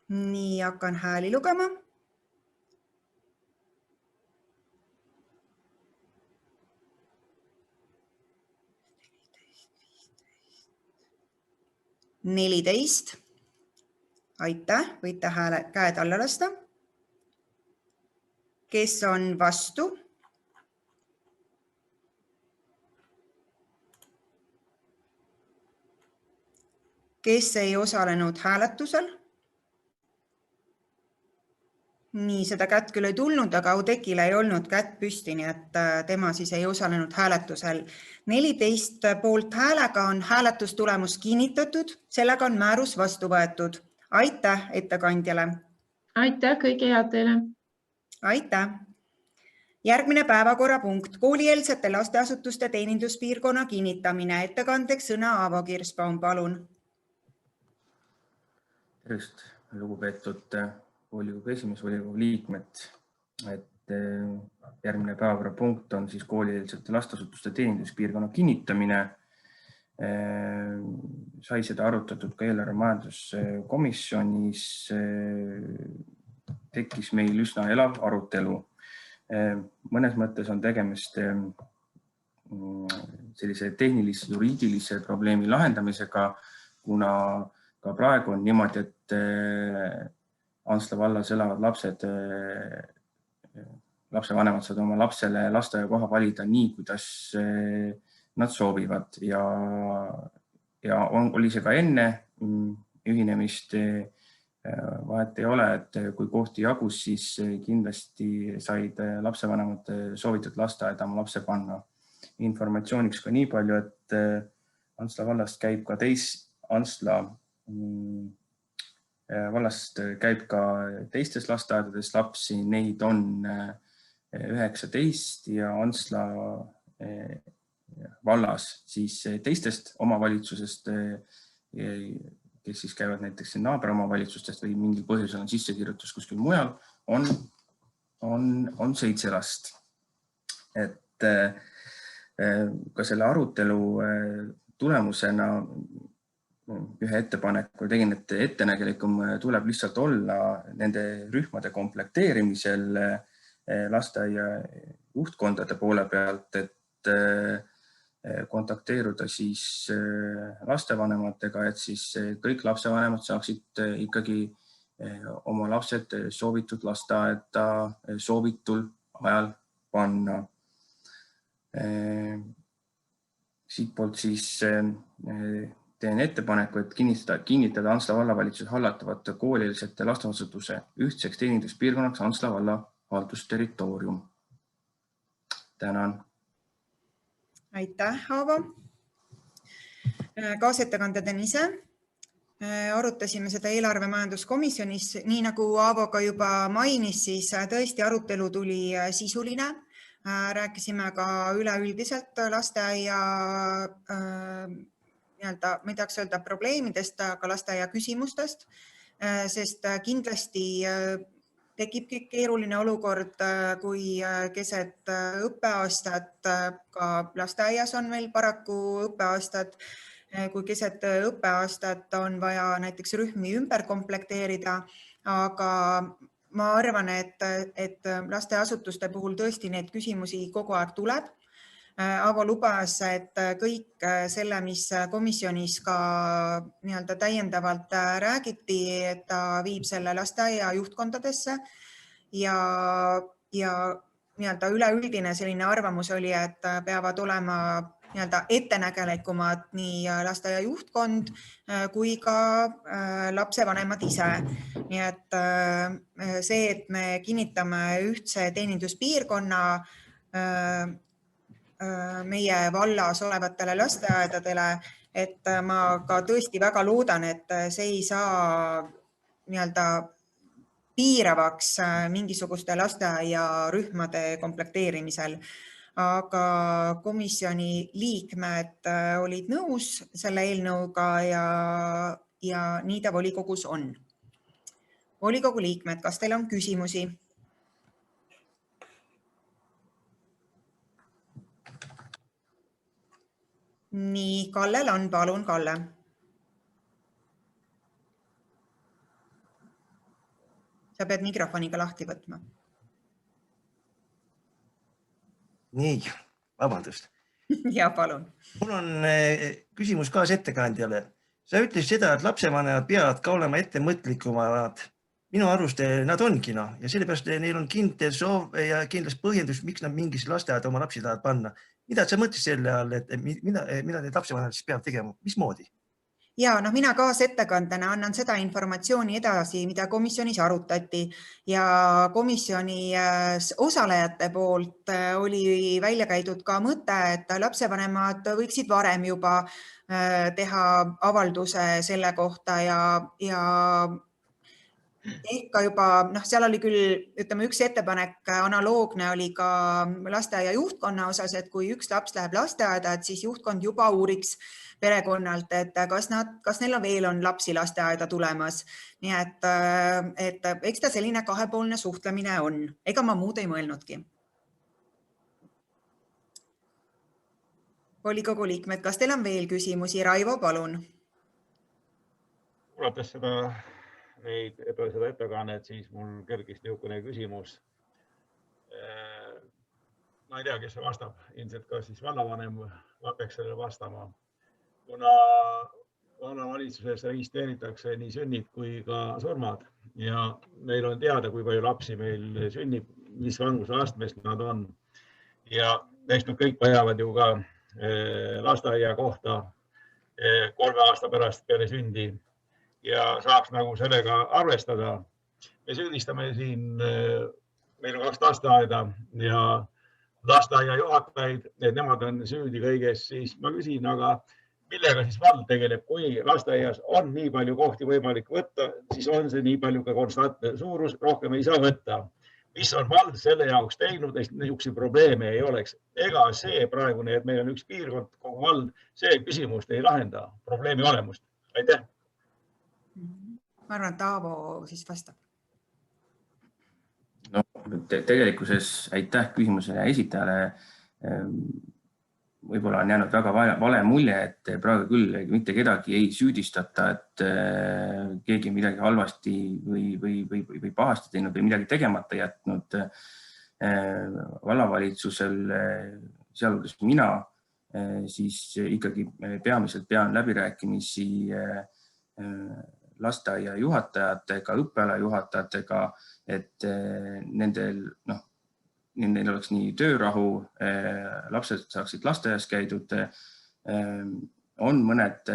Nii, hakkan hääli lugema. Neliteist. Aitäh, võite käed alla lasta. Kes on vastu? Kes ei osalenud hääletusel? Nii, seda kätt küll ei tulnud, aga Audekile ei olnud kätt püsti, nii et tema siis ei osalenud hääletusel. 14 poolt häälega on hääletustulemus kinnitatud, sellega on määrus vastu võetud. Aitäh ettekandjale. Aitäh, kõige head teile. Aitäh. Järgmine päevakorrapunkt, koolieelsete lasteasutuste teeninduspiirkonna kinnitamine. Ettekandeks sõna Aavo Kirsbaum, palun. Tervist, lugupeetud volikogu esimees, volikogu liikmed. Järgmine päevakorrapunkt on siis koolieelsete lasteasutuste teeninduspiirkonna kinnitamine. Sai seda arutatud ka eelarve majanduskomisjonis. Tekkis meil üsna elav arutelu. Mõnes mõttes on tegemist sellise tehnilise juriidilise probleemi lahendamisega, kuna ka praegu on niimoodi, et Antsla vallas elavad lapsed, lapsevanemad saavad oma lapsele lasteaiakoha valida nii, kuidas nad soovivad ja oli see ka enne ühinemist. Vahet ei ole, et kui kohti jagus, siis kindlasti said lapsevanemad soovitud lasteaeda oma lapse panna. Informatsiooniks ka nii palju, et Antsla vallast käib ka vallast käib ka teistes lasteaedades lapsi, neid on 19 ja Antsla vallas siis teistest omavalitsusest, kes siis käivad näiteks naaberomavalitsustest või mingil põhjusel on sissekirjutus kuskil mujal, on 7 last. Et ka selle arutelu tulemusena ühe ettepaneku tegin, et ettenägelikum tuleb lihtsalt olla nende rühmade komplekteerimisel lasteaia juhtkondade poole pealt, et kontakteeruda siis lastevanematega, et siis kõik lapsevanemad saaksid ikkagi oma lapsed soovitud lasteaeda soovitul ajal panna. Siit poolt siis teen ettepaneku, et kinnitada Antsla vallavalitsuse hallatavate koolieelsete lasteasutuse ühtseks teeninduspiirkonnaks Antsla valla haldusterritoorium. Tänan. Aitäh, Aavo. Kaasettekande teen ise. Arutasime seda eelarve majanduskomisjonis. Nii nagu Aavo ka juba mainis, siis tõesti arutelu tuli sisuline. Rääkisime ka üleüldiselt lasteaia ma ei tahaks öelda probleemidest, aga lasteaia küsimustest, sest kindlasti tekib keeruline olukord, kui keset õppeaastat, ka lasteaias on meil paraku õppeaastad, kui keset õppeaastat on vaja näiteks rühmi ümber komplekteerida, aga ma arvan, et lasteasutuste puhul tõesti neid küsimusi kogu aeg tuleb. Aavo lubas, et kõik selle, mis komisjonis ka täiendavalt räägiti, et ta viib selle lasteaia juhtkondadesse ja üleüldine selline arvamus oli, et peavad olema nii-öelda ettenägelikumad nii lasteaia juhtkond kui ka lapsevanemad ise. Nii et see, et me kinnitame ühtse teeninduspiirkonna meie vallas olevatele lasteaedadele, et ma ka tõesti väga loodan, et see ei saa nii-öelda piiravaks mingisuguste lasteaiarühmade komplekteerimisel. Aga komisjoni liikmed olid nõus selle eelnõuga ja nii ta volikogus on. Volikogu liikmed, kas teil on küsimusi? Nii, Kallel on, palun, Kalle. Sa pead mikrofoniga lahti võtma. Nii, vabandust. Ja, palun. Mul on küsimus kaasettekandjale. Sa ütlesid seda, et lapsevanemad peavad ka olema ettemõtlikumad. Minu arust nad ongi, ja sellepärast neil on kindel soov ja kindlas põhjendus, miks nad mingis lasteaeda oma lapsi tahavad panna. Mida sa mõtlesid selle all, et mida need lapsevanemad siis peavad tegema? Mismoodi? Ja, mina kaasettekandena annan seda informatsiooni edasi, mida komisjonis arutati ja komisjoni osalejate poolt oli välja käidud ka mõte, et lapsevanemad võiksid varem juba teha avalduse selle kohta ja ehk ka juba, seal oli küll, ütleme, üks ettepanek analoogne oli ka lasteaia juhtkonna osas, et kui üks laps läheb lasteaeda, et siis juhtkond juba uuriks perekonnalt, et kas neil veel on lapsi lasteaeda tulemas. Nii et eks ta selline kahepoolne suhtlemine on. Ega ma muud ei mõelnudki. Volikogu liikmed, kas teil on veel küsimusi? Raivo, palun. Kuulates seda ettekannet, siis mul kergis niisugune küsimus. Ma ei tea, kes see vastab. Ilmselt ka siis vallavanem peaks sellele vastama. Kuna vallavalitsuses registreeritakse nii sünnid kui ka surmad ja meil on teada, kui palju lapsi meil sünnib, mis vanguseastmest nad on. Ja neist nad kõik vajavad ju ka lasteaia kohta 3 aasta pärast peale sündi ja saaks nagu sellega arvestada. Me süüdistame siin, meil on 2 lasteaeda ja lasteaia juhatajaid, et nemad on süüdi kõiges, siis ma küsin, aga millega siis vald tegeleb, kui lasteaias on nii palju kohti võimalik võtta, siis on see nii palju ka konstantne suurus, rohkem ei saa võtta. Mis on vald selle jaoks teinud, et niisuguseid probleeme ei oleks. Ega see praegune, et meil on üks piirkond, kogu vald, see küsimust ei lahenda probleemi olemust. Aitäh! Ma arvan, et Taavo siis vastab. No, tegelikkuses aitäh küsimusele esitajale. Võib-olla on jäänud väga vale mulje, et praegu küll mitte kedagi ei süüdistata, et keegi midagi halvasti või pahasti teinud või midagi tegemata jätnud. Vallavalitsusel, sealhulgas mina, siis ikkagi peamiselt pean läbirääkimisi lasteaia juhatajatega, õppeala juhatajatega, et nendel oleks nii töörahu, lapsed saaksid lasteaias käidud, on mõned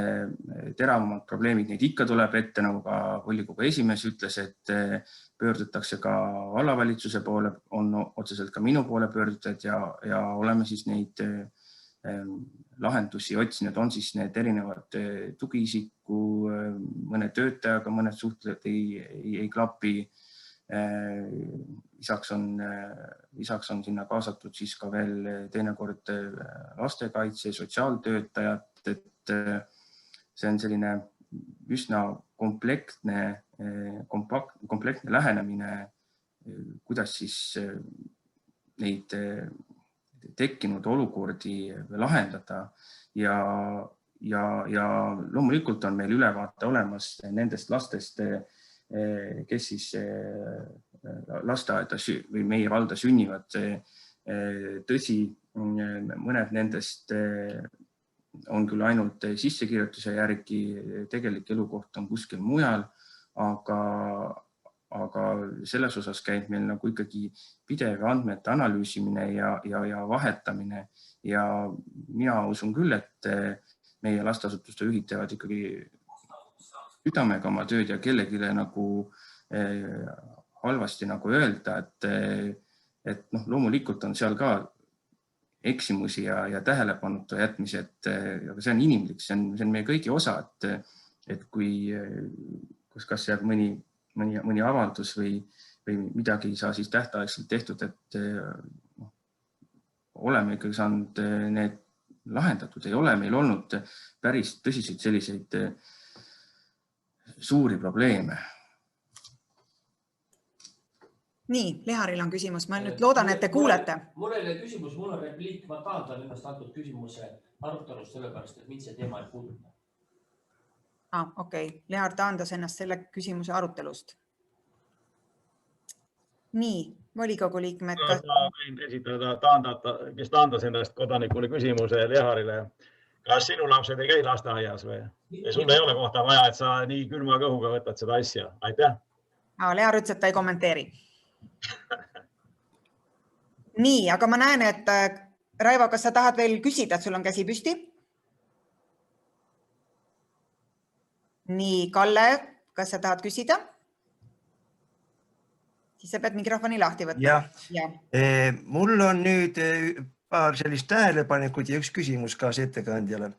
teravamad probleemid, neid ikka tuleb ette, nagu ka volikogu esimees ütles, et pöördutakse ka vallavalitsuse poole, on otseselt ka minu poole pöördutud ja oleme siis neid lahendusi otsinud, on siis need erinevad tugiisiku, mõne töötajaga, mõned suhtled ei klapi. Lisaks on sinna kaasatud siis ka veel teinekord lastekaitse, sotsiaaltöötajad, et see on selline üsna komplektne lähenemine, kuidas siis neid tekkinud olukordi lahendada ja loomulikult on meil ülevaate olemas nendest lastest, kes siis lasteaeda või meie valda sünnivad. Tõsi, mõned nendest on küll ainult sissekirjutuse järgi, tegelik elukoht on kuskil mujal, aga selles osas käib meil nagu ikkagi pidev andmete analüüsimine ja vahetamine ja mina usun küll, et meie lasteasutuste juhid teevad ikkagi südamega oma tööd ja kellelegi nagu halvasti nagu öelda, et loomulikult on seal ka eksimusi ja tähelepanuta jätmisi, aga see on inimlik, see on meie kõigi osa, et kui kas jääb mõni avaldus või midagi ei saa siis tähtaegselt tehtud, et oleme ikkagi saanud need lahendatud, ei ole meil olnud päris tõsiseid selliseid suuri probleeme. Nii, Leharil on küsimus. Ma nüüd loodan, et te kuulete. Mul ei ole küsimus, mul on repliik. Ma taandan ennast antud küsimuse arutelust sellepärast, et mind see teema ei puuduta. Okei. Lehar taandas ennast selle küsimuse arutelust. Nii, volikogu liikmed. Ma võin esitada, kes taandas ennast kodanikule küsimuse Leharile. Kas sinu lapsed ei käi lasteaias või? Sul ei ole kohta vaja, et sa nii külma kõhuga võtad seda asja. Aitäh. Lehar ütles, et ta ei kommenteeri. Nii, aga ma näen, et Raivo, kas sa tahad veel küsida, et sul on käsi püsti? Nii, Kalle, kas sa tahad küsida? Siis sa pead mikrofoni lahti võtma. Ja. Mul on nüüd paar sellist tähelepanekut ja üks küsimus kaas ettekandjale.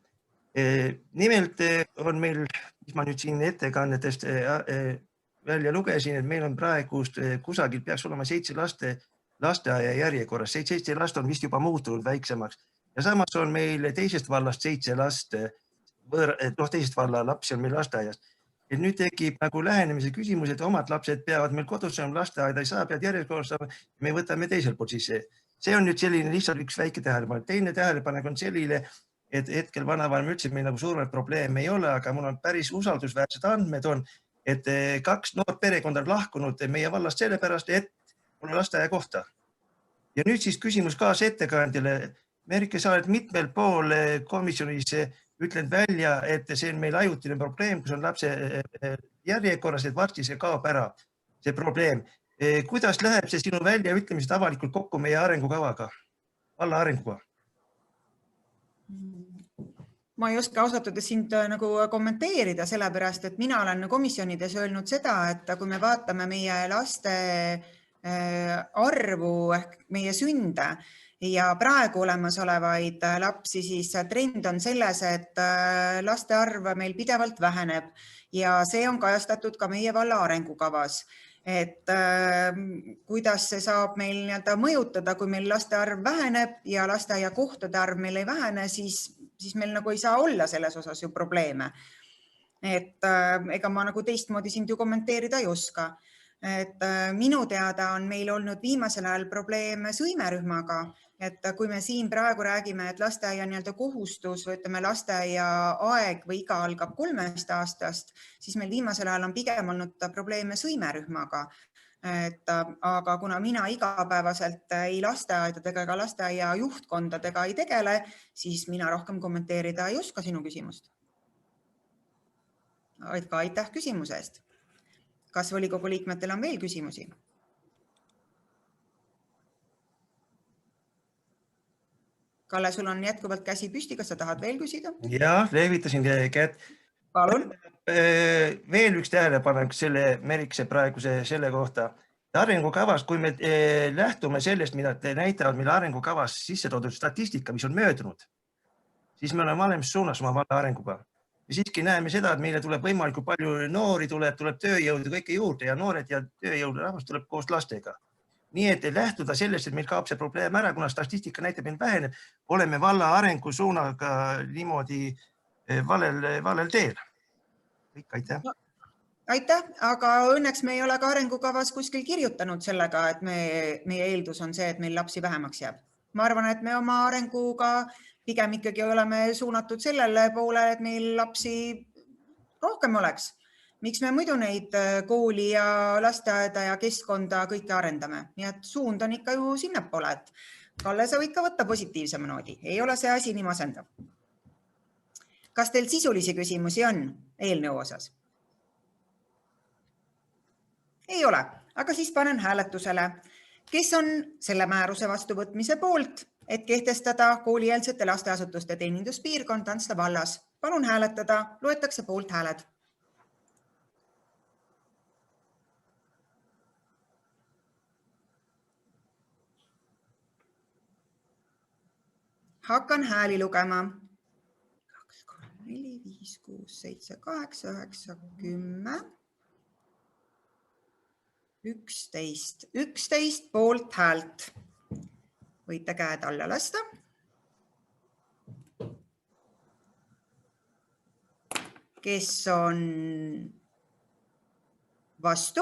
Nimelt on meil, mis ma nüüd siin ettekannetest välja lugesin, et meil on praegu kusagil peaks olema 7 lasteaia järjekorras. 7 last on vist juba muutunud väiksemaks. Ja samas on meil teisest vallast 7 last, teisest valla lapsi on meil lasteaias. Et nüüd tekib nagu lähenemise küsimus, et omad lapsed peavad meil kodus olema lasteaeda, ei saa, pead järjekorras saama, me võtame teisel poolt sisse. See on nüüd selline lihtsalt üks väike tähelepanek. Teine tähelepanek on selline, et hetkel vanavanem üldse meil nagu suuremat probleeme ei ole, aga mul on päris usaldusväärsed andmed on, et 2 noort perekond on lahkunud meie vallast sellepärast, et pole lasteaia kohta. Ja nüüd siis küsimus kaas ettekandjale. Merike, sa oled mitmel pool komisjonis ütlen välja, et see on meil ajutine probleem, kus on lapse järjekorras, et varsti see kaob ära, see probleem. Kuidas läheb see sinu väljaütlemised avalikult kokku meie arengukavaga, valla arenguga? Ma ei oska ausalt öelda sind nagu kommenteerida, sellepärast, et mina olen komisjonides öelnud seda, et kui me vaatame meie laste arvu ehk meie sünde ja praegu olemasolevaid lapsi, siis trend on selles, et laste arv meil pidevalt väheneb ja see on kajastatud ka meie valla arengukavas. Et kuidas see saab meil mõjutada, kui meil laste arv väheneb ja lasteaia kohtade arv meil ei vähene, siis meil nagu ei saa olla selles osas ju probleeme. Et ega ma nagu teistmoodi sind ju kommenteerida ei oska. Et minu teada on meil olnud viimasel ajal probleeme sõimerühmaga, et kui me siin praegu räägime, et lasteaia kohustus või ütleme lasteaia aeg või iga algab 3 aastast, siis meil viimasel ajal on pigem olnud probleeme sõimerühmaga. Aga kuna mina igapäevaselt ei lasteaedadega ega lasteaia juhtkondadega ei tegele, siis mina rohkem kommenteerida ei oska sinu küsimust. Aga aitäh küsimuse eest. Kas volikogu liikmetel on veel küsimusi? Kalle, sul on jätkuvalt käsi püsti, kas sa tahad veel küsida? Ja, lehvitasin kätt. Palun. Veel üks tähelepanek selle Merikse praeguse selle kohta. Arengukavas, kui me lähtume sellest, mida te näitavad meile arengukavas sisse toodud statistika, mis on möödunud, siis me oleme valemas suunas oma valla arenguga. Ja siiski näeme seda, et meile tuleb võimalikult palju noori, tuleb tööjõudu kõike juurde ja noored ja tööjõudu rahvas tuleb koos lastega. Nii et lähtuda sellest, et meil kaob see probleem ära, kuna statistika näitab meil väheneb, oleme valla arengu suunaga niimoodi valel teel. Kõik, aitäh. Aitäh, aga õnneks me ei ole ka arengukavas kuskil kirjutanud sellega, et meie eeldus on see, et meil lapsi vähemaks jääb. Ma arvan, et me oma arenguga pigem ikkagi oleme suunatud sellele poole, et meil lapsi rohkem oleks. Miks me muidu neid kooli ja lasteaeda ja keskkonda kõike arendame? Nii et suund on ikka ju sinnapoole, et Kalle, sa võid ka võtta positiivsema noodi. Ei ole see asi nii masendav. Kas teil sisulisi küsimusi on eelnõu osas? Ei ole, aga siis panen hääletusele. Kes on selle määruse vastuvõtmise poolt, et kehtestada koolieelsete lasteasutuste teeninduspiirkond Antsla vallas? Palun hääletada, loetakse poolt hääled. Hakkan hääli lugema. 2, 3, 4, 5, 6, 7, 8, 9, 10, 11. 11 poolt häält. Võite käed alla lasta. Kes on vastu?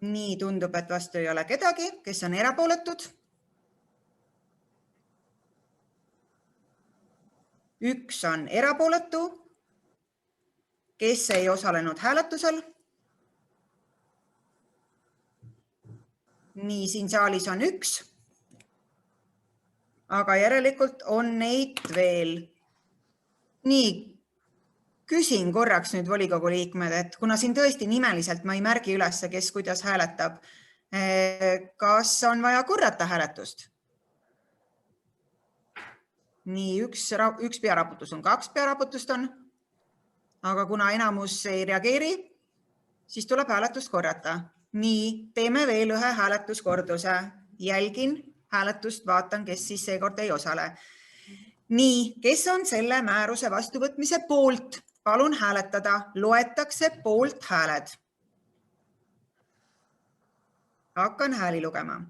Nii tundub, et vastu ei ole kedagi. Kes on erapooletud? 1 on erapooletu. Kes ei osalenud hääletusel? Nii, siin saalis on 1. Aga järelikult on neid veel. Nii, küsin korraks nüüd volikogu liikmed, et kuna siin tõesti nimeliselt ma ei märgi üles, kes kuidas hääletab, kas on vaja korrata hääletust? Nii, üks pearaputus on, 2 pearaputust on, aga kuna enamus ei reageeri, siis tuleb hääletust korrata. Nii, teeme veel ühe hääletuskorduse. Jälgin hääletust, vaatan, kes siis seekord ei osale. Nii, kes on selle määruse vastuvõtmise poolt? Palun hääletada, loetakse poolt hääled. Hakkan hääli lugema.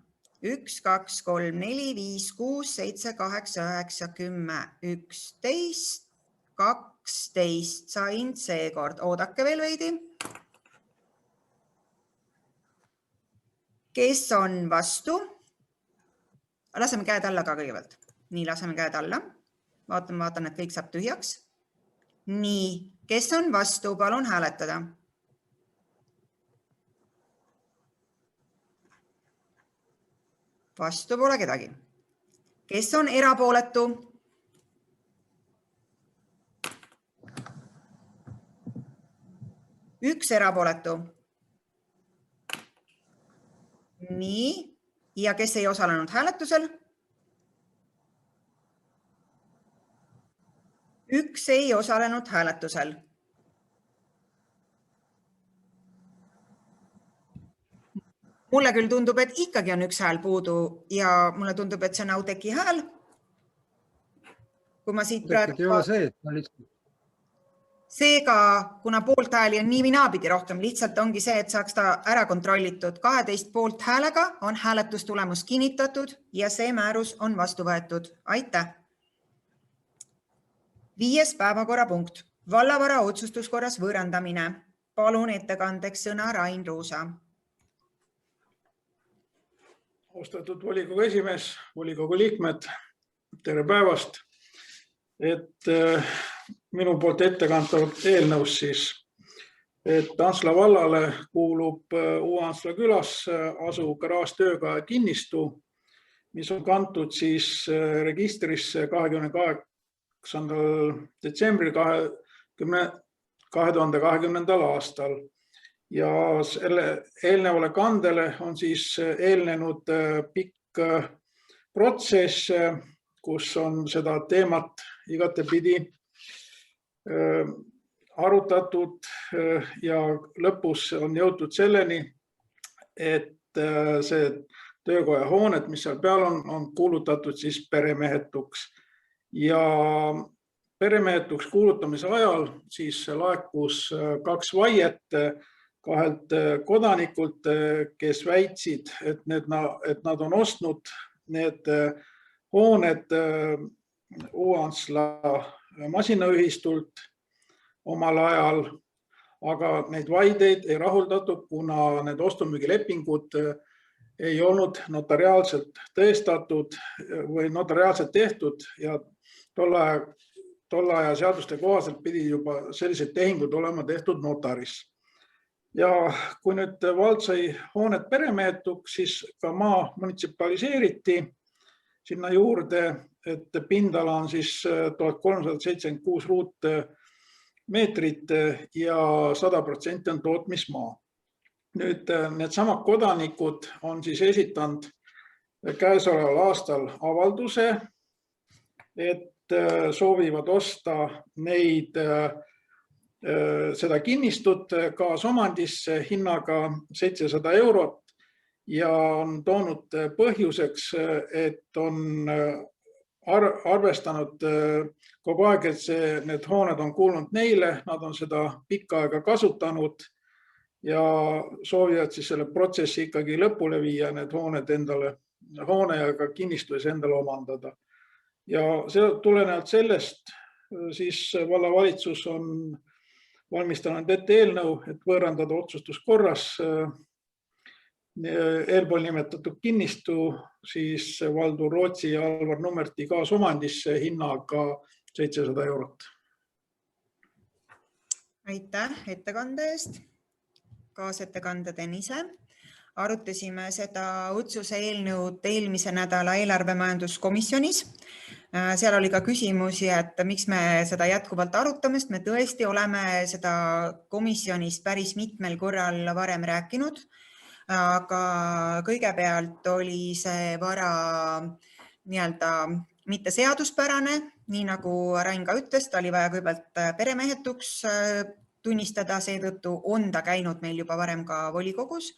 1, 2, 3, 4, 5, 6, 7, 8, 9, 10, 11, 12 sain seekord. Oodake veel veidi. Kes on vastu? Laseme käed alla ka kõigepealt. Nii, laseme käed alla. Vaatan, et kõik saab tühjaks. Nii, kes on vastu? Palun hääletada. Vastu pole kedagi. Kes on erapooletu? Üks erapooletu. Nii, ja kes ei osalenud hääletusel? Üks ei osalenud hääletusel. Mulle küll tundub, et ikkagi on 1 hääl puudu ja mulle tundub, et see on Audeki hääl. Kui ma siit praegu... Seega, kuna poolt hääli on nii või naapidi rohkem, lihtsalt ongi see, et saaks ta ära kontrollitud. 12 poolt häälega on hääletustulemus kinnitatud ja see määrus on vastu võetud. Aitäh! 5. päevakorrapunkt. Vallavara otsustuskorras võõrandamine. Palun ettekandeks sõna Rain Ruusa. Austatud volikogu esimees, volikogu liikmed, tere päevast. Et minu poolt ettekantav eelnõus siis, et Antsla vallale kuulub Uue-Antsla külas asuv garaažtööga kinnistu, mis on kantud siis registrisse 28. detsembril 2020. aastal. Ja selle eelnevale kandele on siis eelnenud pikk protsess, kus on seda teemat igatepidi arutatud ja lõpus on jõutud selleni, et see töökoja hooned, mis seal peal on kuulutatud siis peremehetuks. Ja peremehetuks kuulutamise ajal siis laekus 2 vaiet 2 kodanikult, kes väitsid, et nad on ostnud need hooned Uue-Antsla masinaühistult omal ajal, aga neid vaideid ei rahuldatud, kuna need ostumüügilepingud ei olnud notariaalselt tõestatud või notariaalselt tehtud ja tolle aja seaduste kohaselt pidi juba sellised tehingud olema tehtud notaris. Ja kui nüüd vald sai hooned peremehetuks, siis ka maa munitsipaliseeriti sinna juurde, et pindala on siis 1376 ruutmeetrit ja 100% on tootmismaa. Nüüd needsamad kodanikud on siis esitanud käesoleval aastal avalduse, et soovivad osta seda kinnistut kaasomandisse hinnaga 700 eurot ja on toonud põhjuseks, et on arvestanud kogu aeg, et need hooned on kuulnud neile, nad on seda pikka aega kasutanud ja soovivad siis selle protsessi ikkagi lõpule viia, need hooned endale, hoone ja ka kinnistus endale omandada. Ja see tulenevalt sellest siis vallavalitsus on valmistanud ette eelnõu, et võõrandada otsustuskorras eelpool nimetatud kinnistu siis Valdur Rootsi ja Alvar Nummerti kaasomandisse hinnaga 700 eurot. Aitäh ettekande eest. Kaasettekande Tõnise. Arutasime seda otsuse eelnõud eelmise nädala eelarvemajanduskomisjonis. Seal oli ka küsimusi, et miks me seda jätkuvalt arutame, sest me tõesti oleme seda komisjonis päris mitmel korral varem rääkinud. Aga kõigepealt oli see vara mitte seaduspärane, nii nagu Rain ka ütles, ta oli vaja kõigepealt peremehetuks tunnistada, seetõttu on ta käinud meil juba varem ka volikogus.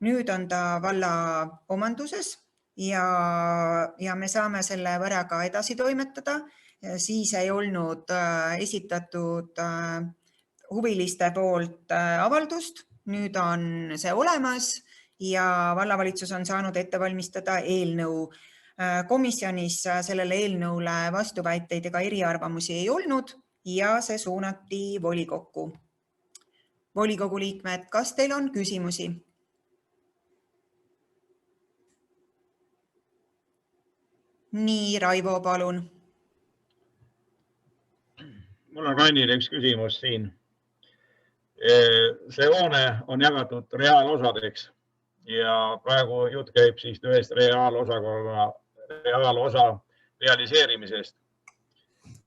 Nüüd on ta valla omanduses ja me saame selle varaga edasi toimetada. Siis ei olnud esitatud huviliste poolt avaldust. Nüüd on see olemas ja vallavalitsus on saanud ette valmistada eelnõu. Komisjonis sellele eelnõule vastuväiteid ega eriarvamusi ei olnud ja see suunati volikokku. Volikogu liikmed, kas teil on küsimusi? Nii, Raivo, palun. Mul on Rainile üks küsimus siin. See hoone on jagatud reaalosadeks ja praegu jutt käib siis ühest reaalosa realiseerimisest.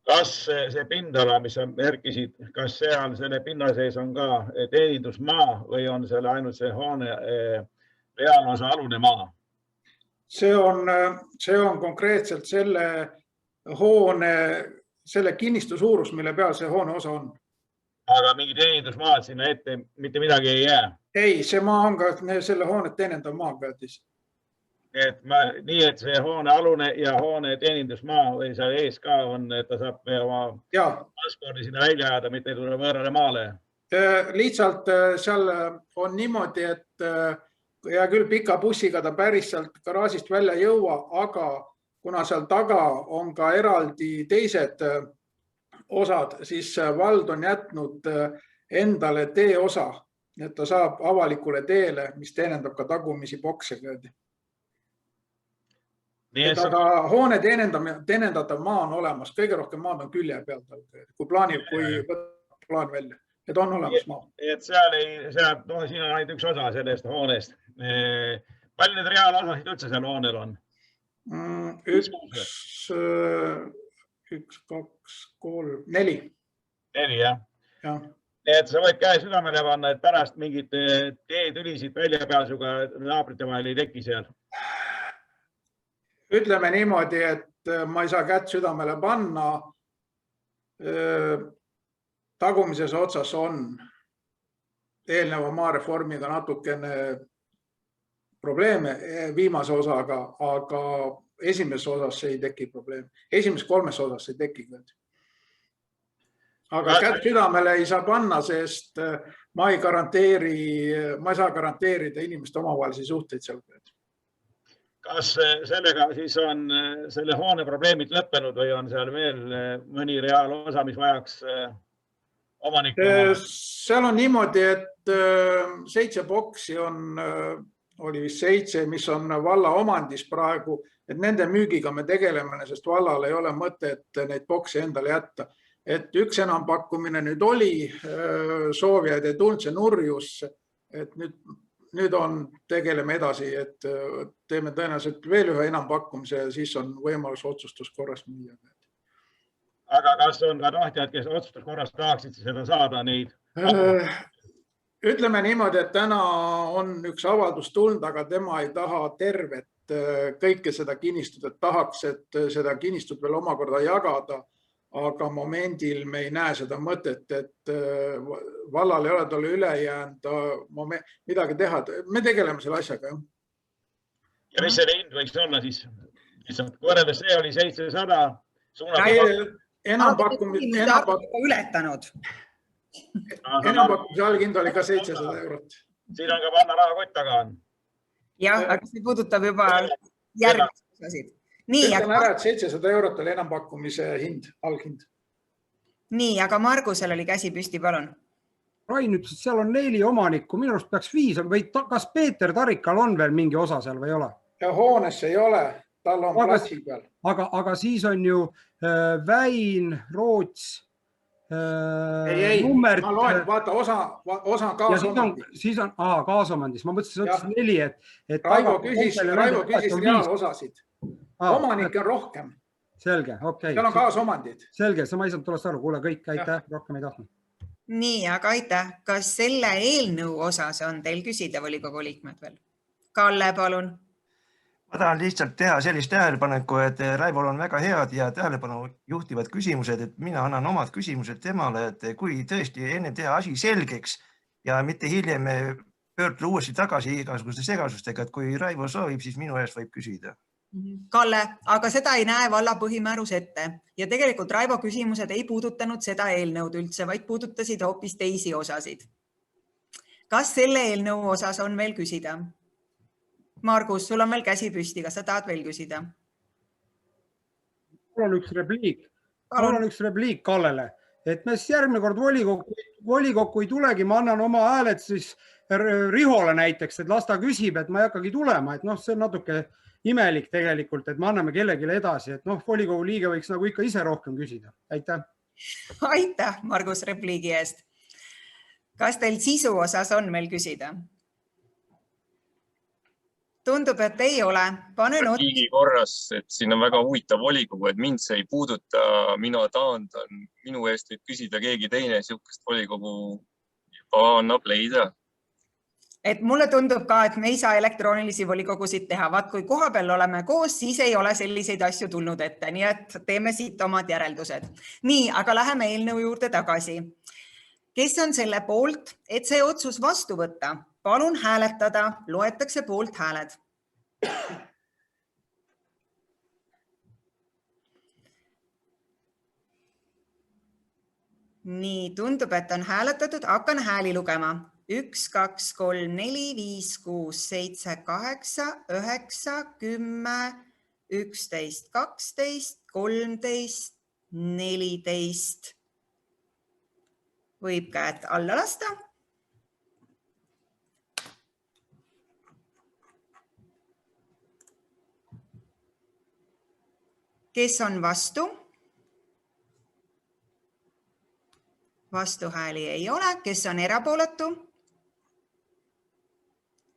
Kas see pindala, mis on märkisid, kas seal selle pinna sees on ka teenindusmaa või on selle ainult see hoone reaalosa alune maa? See on konkreetselt selle hoone, selle kinnistu suurus, mille peal see hoone osa on. Aga mingi teenindusmaad sinna ette mitte midagi ei jää? Ei, see maa on ka selle hoone teenendav maa peatis. Nii, et see hoone alune ja hoone teenindusmaa või seal ees ka on, et ta saab oma transpordi sinna välja ajada, mitte ei tule võõrale maale? Lihtsalt seal on niimoodi, et ja küll pika bussiga ta päris sealt garaažist välja ei jõua, aga kuna seal taga on ka eraldi teised osad, siis vald on jätnud endale teeosa, et ta saab avalikule teele, mis teenendab ka tagumisi bokse. Aga hoone teenendatav maa on olemas, kõige rohkem maad on külje pealt, kui võtab plaan välja, et on olemas maa. Et siin on ainult üks osa sellest hoonest. Palju need reaalosasid üldse seal hoonel on? 1, 2, 3, 4. 4, jah? Et sa võid käe südamele panna, et pärast mingid teetülisid väljapääsuga naabrite vahel ei teki seal? Ütleme niimoodi, et ma ei saa kätt südamele panna. Tagumises otsas on eelneva maareformiga natukene probleeme viimase osaga, aga esimeses osas ei teki probleem. Esimeses 3 osas ei teki. Aga kätt südamele ei saa panna, sest ma ei saa garanteerida inimeste omavahelisi suhteid seal. Kas sellega siis on selle hoone probleemid lõppenud või on seal veel mõni reaalosa, mis vajaks omanikku? Seal on niimoodi, et 7 boksi oli vist 7, mis on valla omandis praegu, et nende müügiga me tegeleme, sest vallal ei ole mõtet neid boksi endale jätta. Et üks enampakkumine nüüd oli, soovijaid ei tulnud, see nurjus, et nüüd nüüd tegeleme edasi, et teeme tõenäoliselt veel ühe enampakkumise ja siis on võimalus otsustuskorras müüa. Aga kas on ka tahtjad, kes otsustuskorras tahaksid seda saada neid? Ütleme niimoodi, et täna on üks avaldus tulnud, aga tema ei taha tervet kõike seda kinnistut, et tahaks, et seda kinnistut veel omakorda jagada. Aga momendil me ei näe seda mõtet, et vallal ei ole talle üle jäänud midagi teha. Me tegeleme selle asjaga. Ja mis selle hind võiks olla siis? Võrreldes see oli 700. Enampakkumise alghind oli ka 700 eurot. Siin on ka panna rahakott taga. Jah, aga see puudutab juba järgmist osasid. Ütleme ära, et 700 eurot oli enampakkumise hind, alghind. Nii, aga Margusel oli käsi püsti, palun. Rain ütles, et seal on 4 omanikku, minu arust peaks 5, või kas Peeter Tarikal on veel mingi osa seal või ei ole? Ja hoones ei ole, tal on platsi peal. Aga siis on ju Väin, Roots, Nummert. Ma loen, vaata, osa kaasomandis. Siis on kaasomandis, ma mõtlesin, et 4. Raivo küsis reaalosasid. Omanikke on rohkem. Selge, okei. Seal on kaasomandid. Selge, ma ei saanud tollest aru. Kuule, kõik, aitäh, rohkem ei tahtnud. Nii, aga aitäh. Kas selle eelnõu osas on teil küsida volikogu liikmed veel? Kalle, palun. Ma tahan lihtsalt teha sellist tähelepaneku, et Raivol on väga head ja tähelepanu juhtivad küsimused, et mina annan omad küsimused temale, et kui tõesti enne teha asi selgeks ja mitte hiljem pöörduda uuesti tagasi igasuguste segasustega, et kui Raivo soovib, siis minu eest võib küsida. Kalle, aga seda ei näe valla põhimäärus ette ja tegelikult Raivo küsimused ei puudutanud seda eelnõud üldse, vaid puudutasid hoopis teisi osasid. Kas selle eelnõu osas on veel küsida? Margus, sul on veel käsi püsti, kas sa tahad veel küsida? Mul on üks repliik Kallele, et me siis järgmine kord volikokku ei tulegi, ma annan oma hääled siis Rihole näiteks, et las ta küsib, et ma ei hakkagi tulema, et see on natuke imelik tegelikult, et me anname kellelegi edasi, et volikogu liige võiks nagu ikka ise rohkem küsida. Aitäh. Aitäh, Margus, repliigi eest. Kas teil sisu osas on meil küsida? Tundub, et ei ole. Repliigi korras, et siin on väga huvitav volikogu, et mind see ei puuduta, mina taandan, minu eest võib küsida keegi teine, sihukest volikogu juba annab leida. Et mulle tundub ka, et me ei saa elektroonilisi volikogusid teha. Vaat kui koha peal oleme koos, siis ei ole selliseid asju tulnud ette. Nii et teeme siit omad järeldused. Nii, aga läheme eelnõu juurde tagasi. Kes on selle poolt, et see otsus vastu võtta? Palun hääletada, loetakse poolt hääled. Nii, tundub, et on hääletatud. Hakkan hääli lugema. 1, 2, 3, 4, 5, 6, 7, 8, 9, 10, 11, 12, 13, 14. Võib käed alla lasta. Kes on vastu? Vastuhääli ei ole. Kes on erapooletu?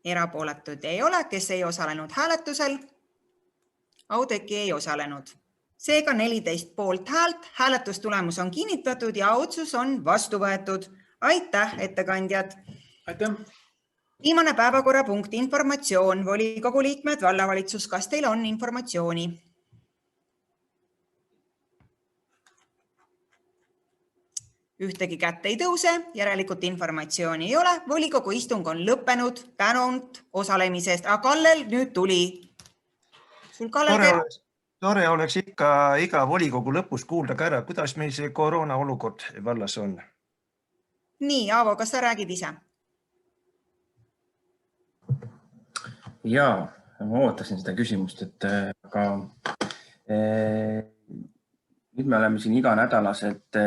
Erapooletud ei ole. Kes ei osalenud hääletusel? Audeki ei osalenud. Seega 14 poolt häält. Hääletustulemus on kinnitatud ja otsus on vastu võetud. Aitäh, ettekandjad! Aitäh! Viimane päevakorrapunkt, informatsioon. Volikogu liikmed, vallavalitsus, kas teil on informatsiooni? Ühtegi kätte ei tõuse, järelikult informatsiooni ei ole. Volikogu istung on lõppenud, tänud osalemisest. Aga Kallel nüüd tuli. Tore oleks ikka iga volikogu lõpus kuulda ka ära, kuidas meil see koroona olukord vallas on. Nii, Aavo, kas sa räägid ise? Jaa, ma ootasin seda küsimust, aga nüüd me oleme siin iganädalaselt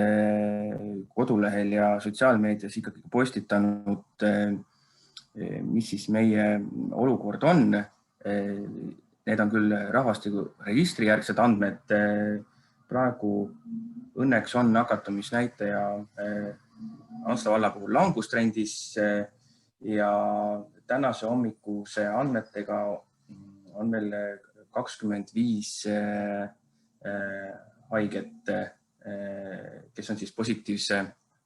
kodulehel ja sotsiaalmeedias ikkagi postitanud, mis siis meie olukord on. Need on küll rahvastikuregistri järgsed andmed. Praegu õnneks on nakatumisnäitaja Antsla valla puhul langustrendis ja tänase hommikuse andmetega on meil 25 haiget, kes on siis positiivse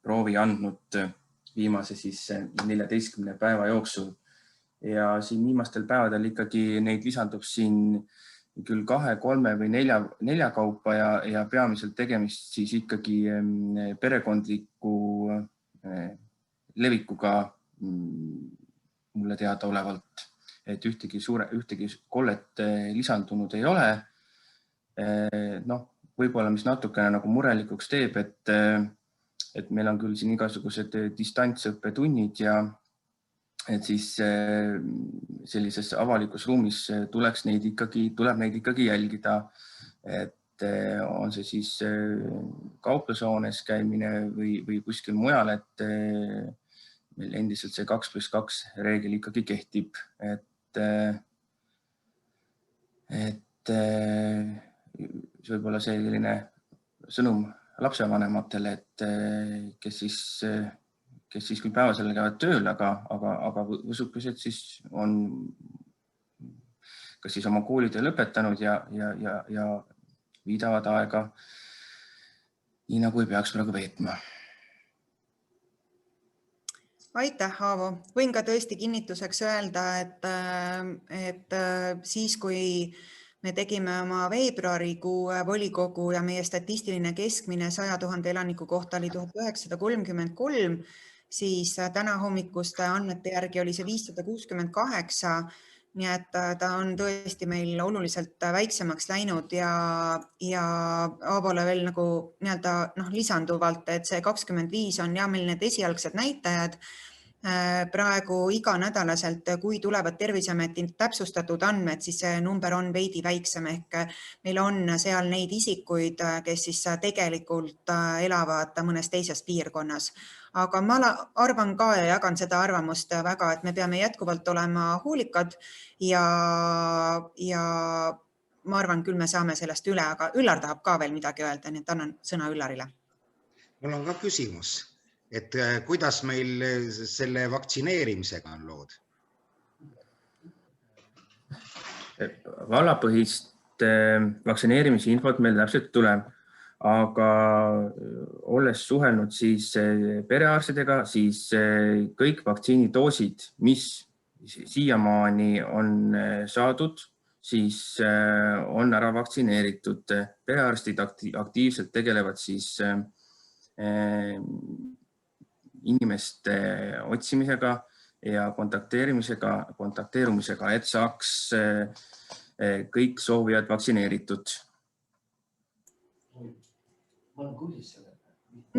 proovi andnud viimase 14 päeva jooksul. Ja siin viimastel päevadel ikkagi neid lisandub siin küll 2, 3 või 4 kaupa ja peamiselt tegemist siis ikkagi perekondliku levikuga mulle teada olevalt, et ühtegi kollet lisandunud ei ole. Võib-olla mis natukene nagu murelikuks teeb, et meil on küll siin igasugused distantsõppetunnid ja et siis sellises avalikus ruumis tuleb neid ikkagi jälgida, et on see siis kauplushoones käimine või kuskil mujal, et meil endiselt see 2+2 reegel ikkagi kehtib, et võib-olla selline sõnum lapsevanematele, et kes siis küll päevasel käivad tööl, aga võsukesed siis on kas siis oma koolide lõpetanud ja viidavad aega nii nagu ei peaks praegu veetma. Aitäh, Aavo. Võin ka tõesti kinnituseks öelda, et siis, kui me tegime oma veebruarikuu volikogu ja meie statistiline keskmine 100 000 elaniku kohta oli 1933, siis täna hommikuste andmete järgi oli see 568, nii et ta on tõesti meil oluliselt väiksemaks läinud ja Aavole veel nagu lisanduvalt, et see 25 on ja meil need esialgsed näitajad. Praegu iganädalaselt, kui tulevad Terviseameti täpsustatud andmed, siis see number on veidi väiksem ehk meil on seal neid isikuid, kes siis tegelikult elavad mõnes teises piirkonnas. Aga ma arvan ka ja jagan seda arvamust väga, et me peame jätkuvalt olema hoolikad ja ma arvan, küll me saame sellest üle, aga Üllar tahab ka veel midagi öelda, nii et annan sõna Üllarile. Mul on ka küsimus, et kuidas meil selle vaktsineerimisega on lood? Vallapõhist vaktsineerimise infot meil täpselt tuleb, aga olles suhelnud siis perearstidega, siis kõik vaktsiinidoosid, mis siiamaani on saadud, siis on ära vaktsineeritud. Perearstid aktiivselt tegelevad siis inimeste otsimisega ja kontakteerumisega, et saaks kõik soovijad vaktsineeritud.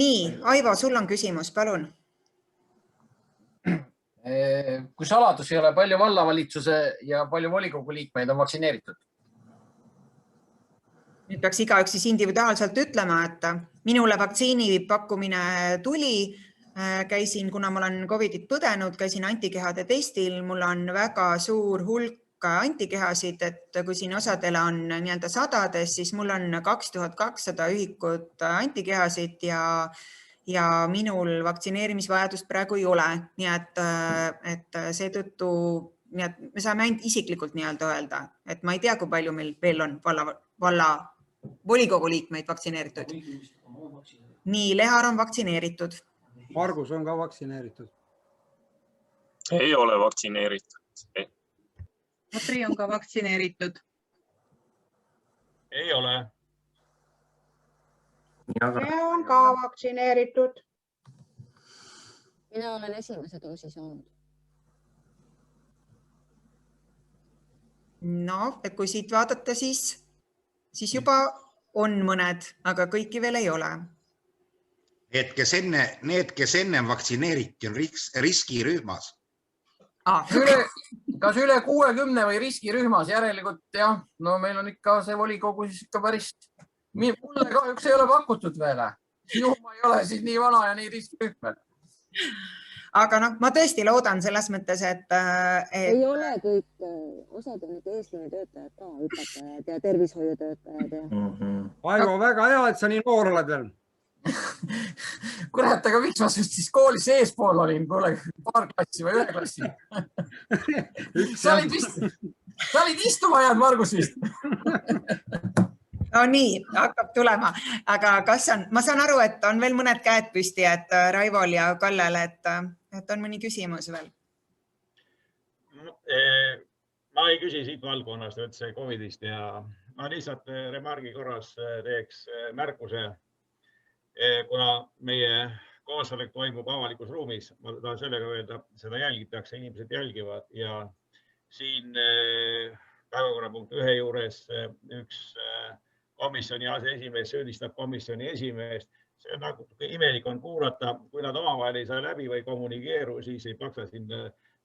Nii, Aivo, sul on küsimus, palun. Kui saladus ei ole, palju vallavalitsuse ja palju volikogu liikmeid on vaktsineeritud? Nüüd peaks igaüks siis individuaalselt ütlema, et minule vaktsiini pakkumine tuli, kuna ma olen COVIDit põdenud, käisin antikehade testil, mul on väga suur hulk antikehasid, et kui siin osadele on sadades, siis mul on 2200 ühikut antikehasid ja minul vaktsineerimisvajadust praegu ei ole. Nii et seetõttu me saame ainult isiklikult öelda, et ma ei tea, kui palju meil veel on valla volikogu liikmeid vaktsineeritud. Nii, Lehar on vaktsineeritud. Margus on ka vaktsineeritud. Ei ole vaktsineeritud. Katri on ka vaktsineeritud. Ei ole. Mina on ka vaktsineeritud. Mina olen esimese doosi saanud. No, et kui siit vaadata, siis juba on mõned, aga kõiki veel ei ole. Need, kes enne vaktsineeriti, on riskirühmas. Kas üle 60 või riskirühmas järelikult, jah, no meil on ikka see volikogu siis ikka päris, mulle kahjuks ei ole pakutud veel. Juhu ma ei ole siis nii vana ja nii riskirühmel. Aga ma tõesti loodan selles mõttes, et... Ei ole kõik, osad on need eesliinitöötajad ka, õpetajad ja tervishoiutöötajad. Aivo, väga hea, et sa nii noor oled veel. kurat, aga miks ma siis koolis eespool olin, pole paar klassi või ühe klassi? Sa olid istuma jäänud, Margus vist. No nii, hakkab tulema, aga ma saan aru, et on veel mõned käed püsti, et Raivol ja Kallel, et on mõni küsimus veel. Ma ei küsi siit valdkonnast üldse COVIDist ja ma lihtsalt remargi korras teeks märkuse, kuna meie koosolek toimub avalikus ruumis. Ma tahan sellega öelda, seda jälgitakse, inimesed jälgivad ja siin päevakorrapunkt 1 juures üks komisjoni aseesimees süüdistab komisjoni esimeest. See on natuke imelik on kuulata, kui nad omavahel ei saa läbi või kommunikeeru, siis ei paksa siin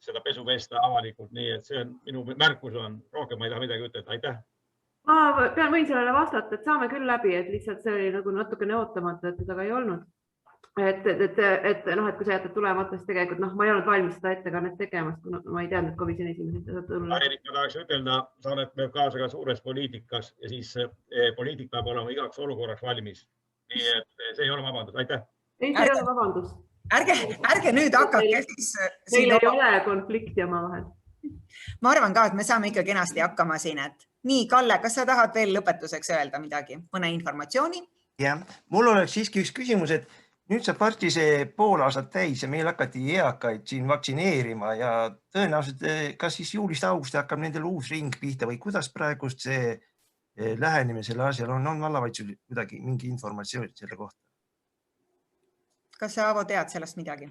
seda pesu pesta avalikult. Nii et see on minu märkus on, rohkem ma ei taha midagi ütelda. Aitäh! Ma võin sellele vastata, et saame küll läbi, et lihtsalt see oli nagu natukene ootamata, et seda ka ei olnud. Et kui sa jätad tulemata, siis tegelikult ma ei olnud valmis seda ettekannet tegemast, kuna ma ei teadnud komisjoni esimesest saab tulla. Ma tahaks ütelda, sa oled meil kaasa ka suures poliitikas ja siis poliitika peab olema igaks olukorraks valmis. Nii et see ei ole vabandus. Aitäh! Ei, see ei ole vabandus. Ärge nüüd hakake siis. Meil ei ole konflikti oma vahel. Ma arvan ka, et me saame ikka kenasti hakkama siin, et nii, Kalle, kas sa tahad veel lõpetuseks öelda midagi, mõne informatsiooni? Jah, mul oleks siiski üks küsimus, et nüüd saab varsti see pool aastat täis ja meil hakati eakaid siin vaktsineerima ja tõenäoliselt kas siis juulist augusti hakkab nendel uus ring pihta või kuidas praegust see lähenemine selle asjal on vallavalitsusel kuidagi mingi informatsioon selle kohta? Kas sa, Aavo, tead sellest midagi?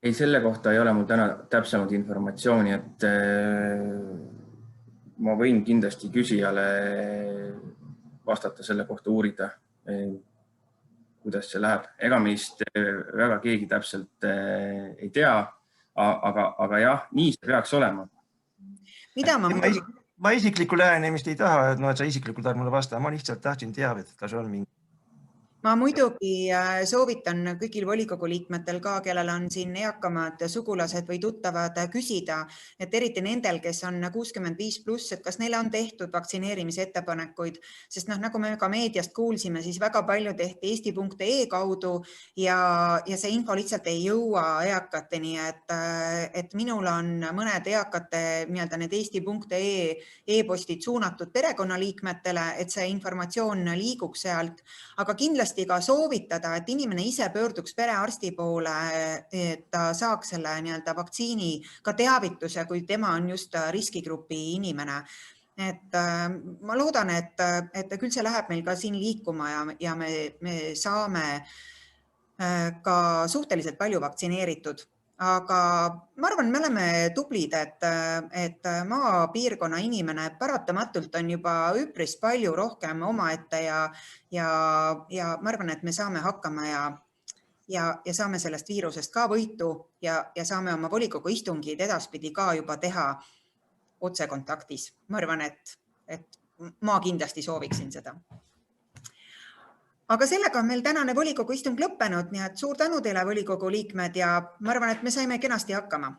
Ei, selle kohta ei ole mul täna täpsemalt informatsiooni, et ma võin kindlasti küsijale vastata selle kohta uurida, kuidas see läheb. Ega meist väga keegi täpselt ei tea, aga jah, nii see peaks olema. Ma isiklikku lähenemist ei taha, et sa isiklikult tahad mulle vastata. Ma lihtsalt tahtsin teavet, et kas on mingi. Ma muidugi soovitan kõigil volikogu liikmetel ka, kellel on siin eakamad sugulased või tuttavad küsida, et eriti nendel, kes on 65+, et kas neile on tehtud vaktsineerimise ettepanekuid, sest nagu me ka meediast kuulsime, siis väga palju tehti eesti.ee kaudu ja see info lihtsalt ei jõua eakateni, et minul on mõned eakate need eesti.ee e-postid suunatud perekonnaliikmetele, et see informatsioon liiguks sealt, aga kindlasti ka soovitada, et inimene ise pöörduks perearsti poole, et ta saaks selle vaktsiini ka teavituse, kui tema on just riskigrupi inimene. Et ma loodan, et küll see läheb meil ka siin liikuma ja me saame ka suhteliselt palju vaktsineeritud. Aga ma arvan, me oleme tublid, et maapiirkonna inimene paratamatult on juba üpris palju rohkem omaette ja ma arvan, et me saame hakkama ja saame sellest viirusest ka võitu ja saame oma volikogu istungid edaspidi ka juba teha otsekontaktis. Ma arvan, et ma kindlasti sooviksin seda. Aga sellega on meil tänane volikogu istung lõppenud, nii et suur tänu teile volikogu liikmed ja ma arvan, et me saime kenasti hakkama.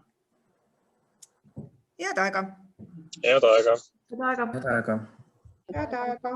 Head aega! Head aega! Head aega! Head aega!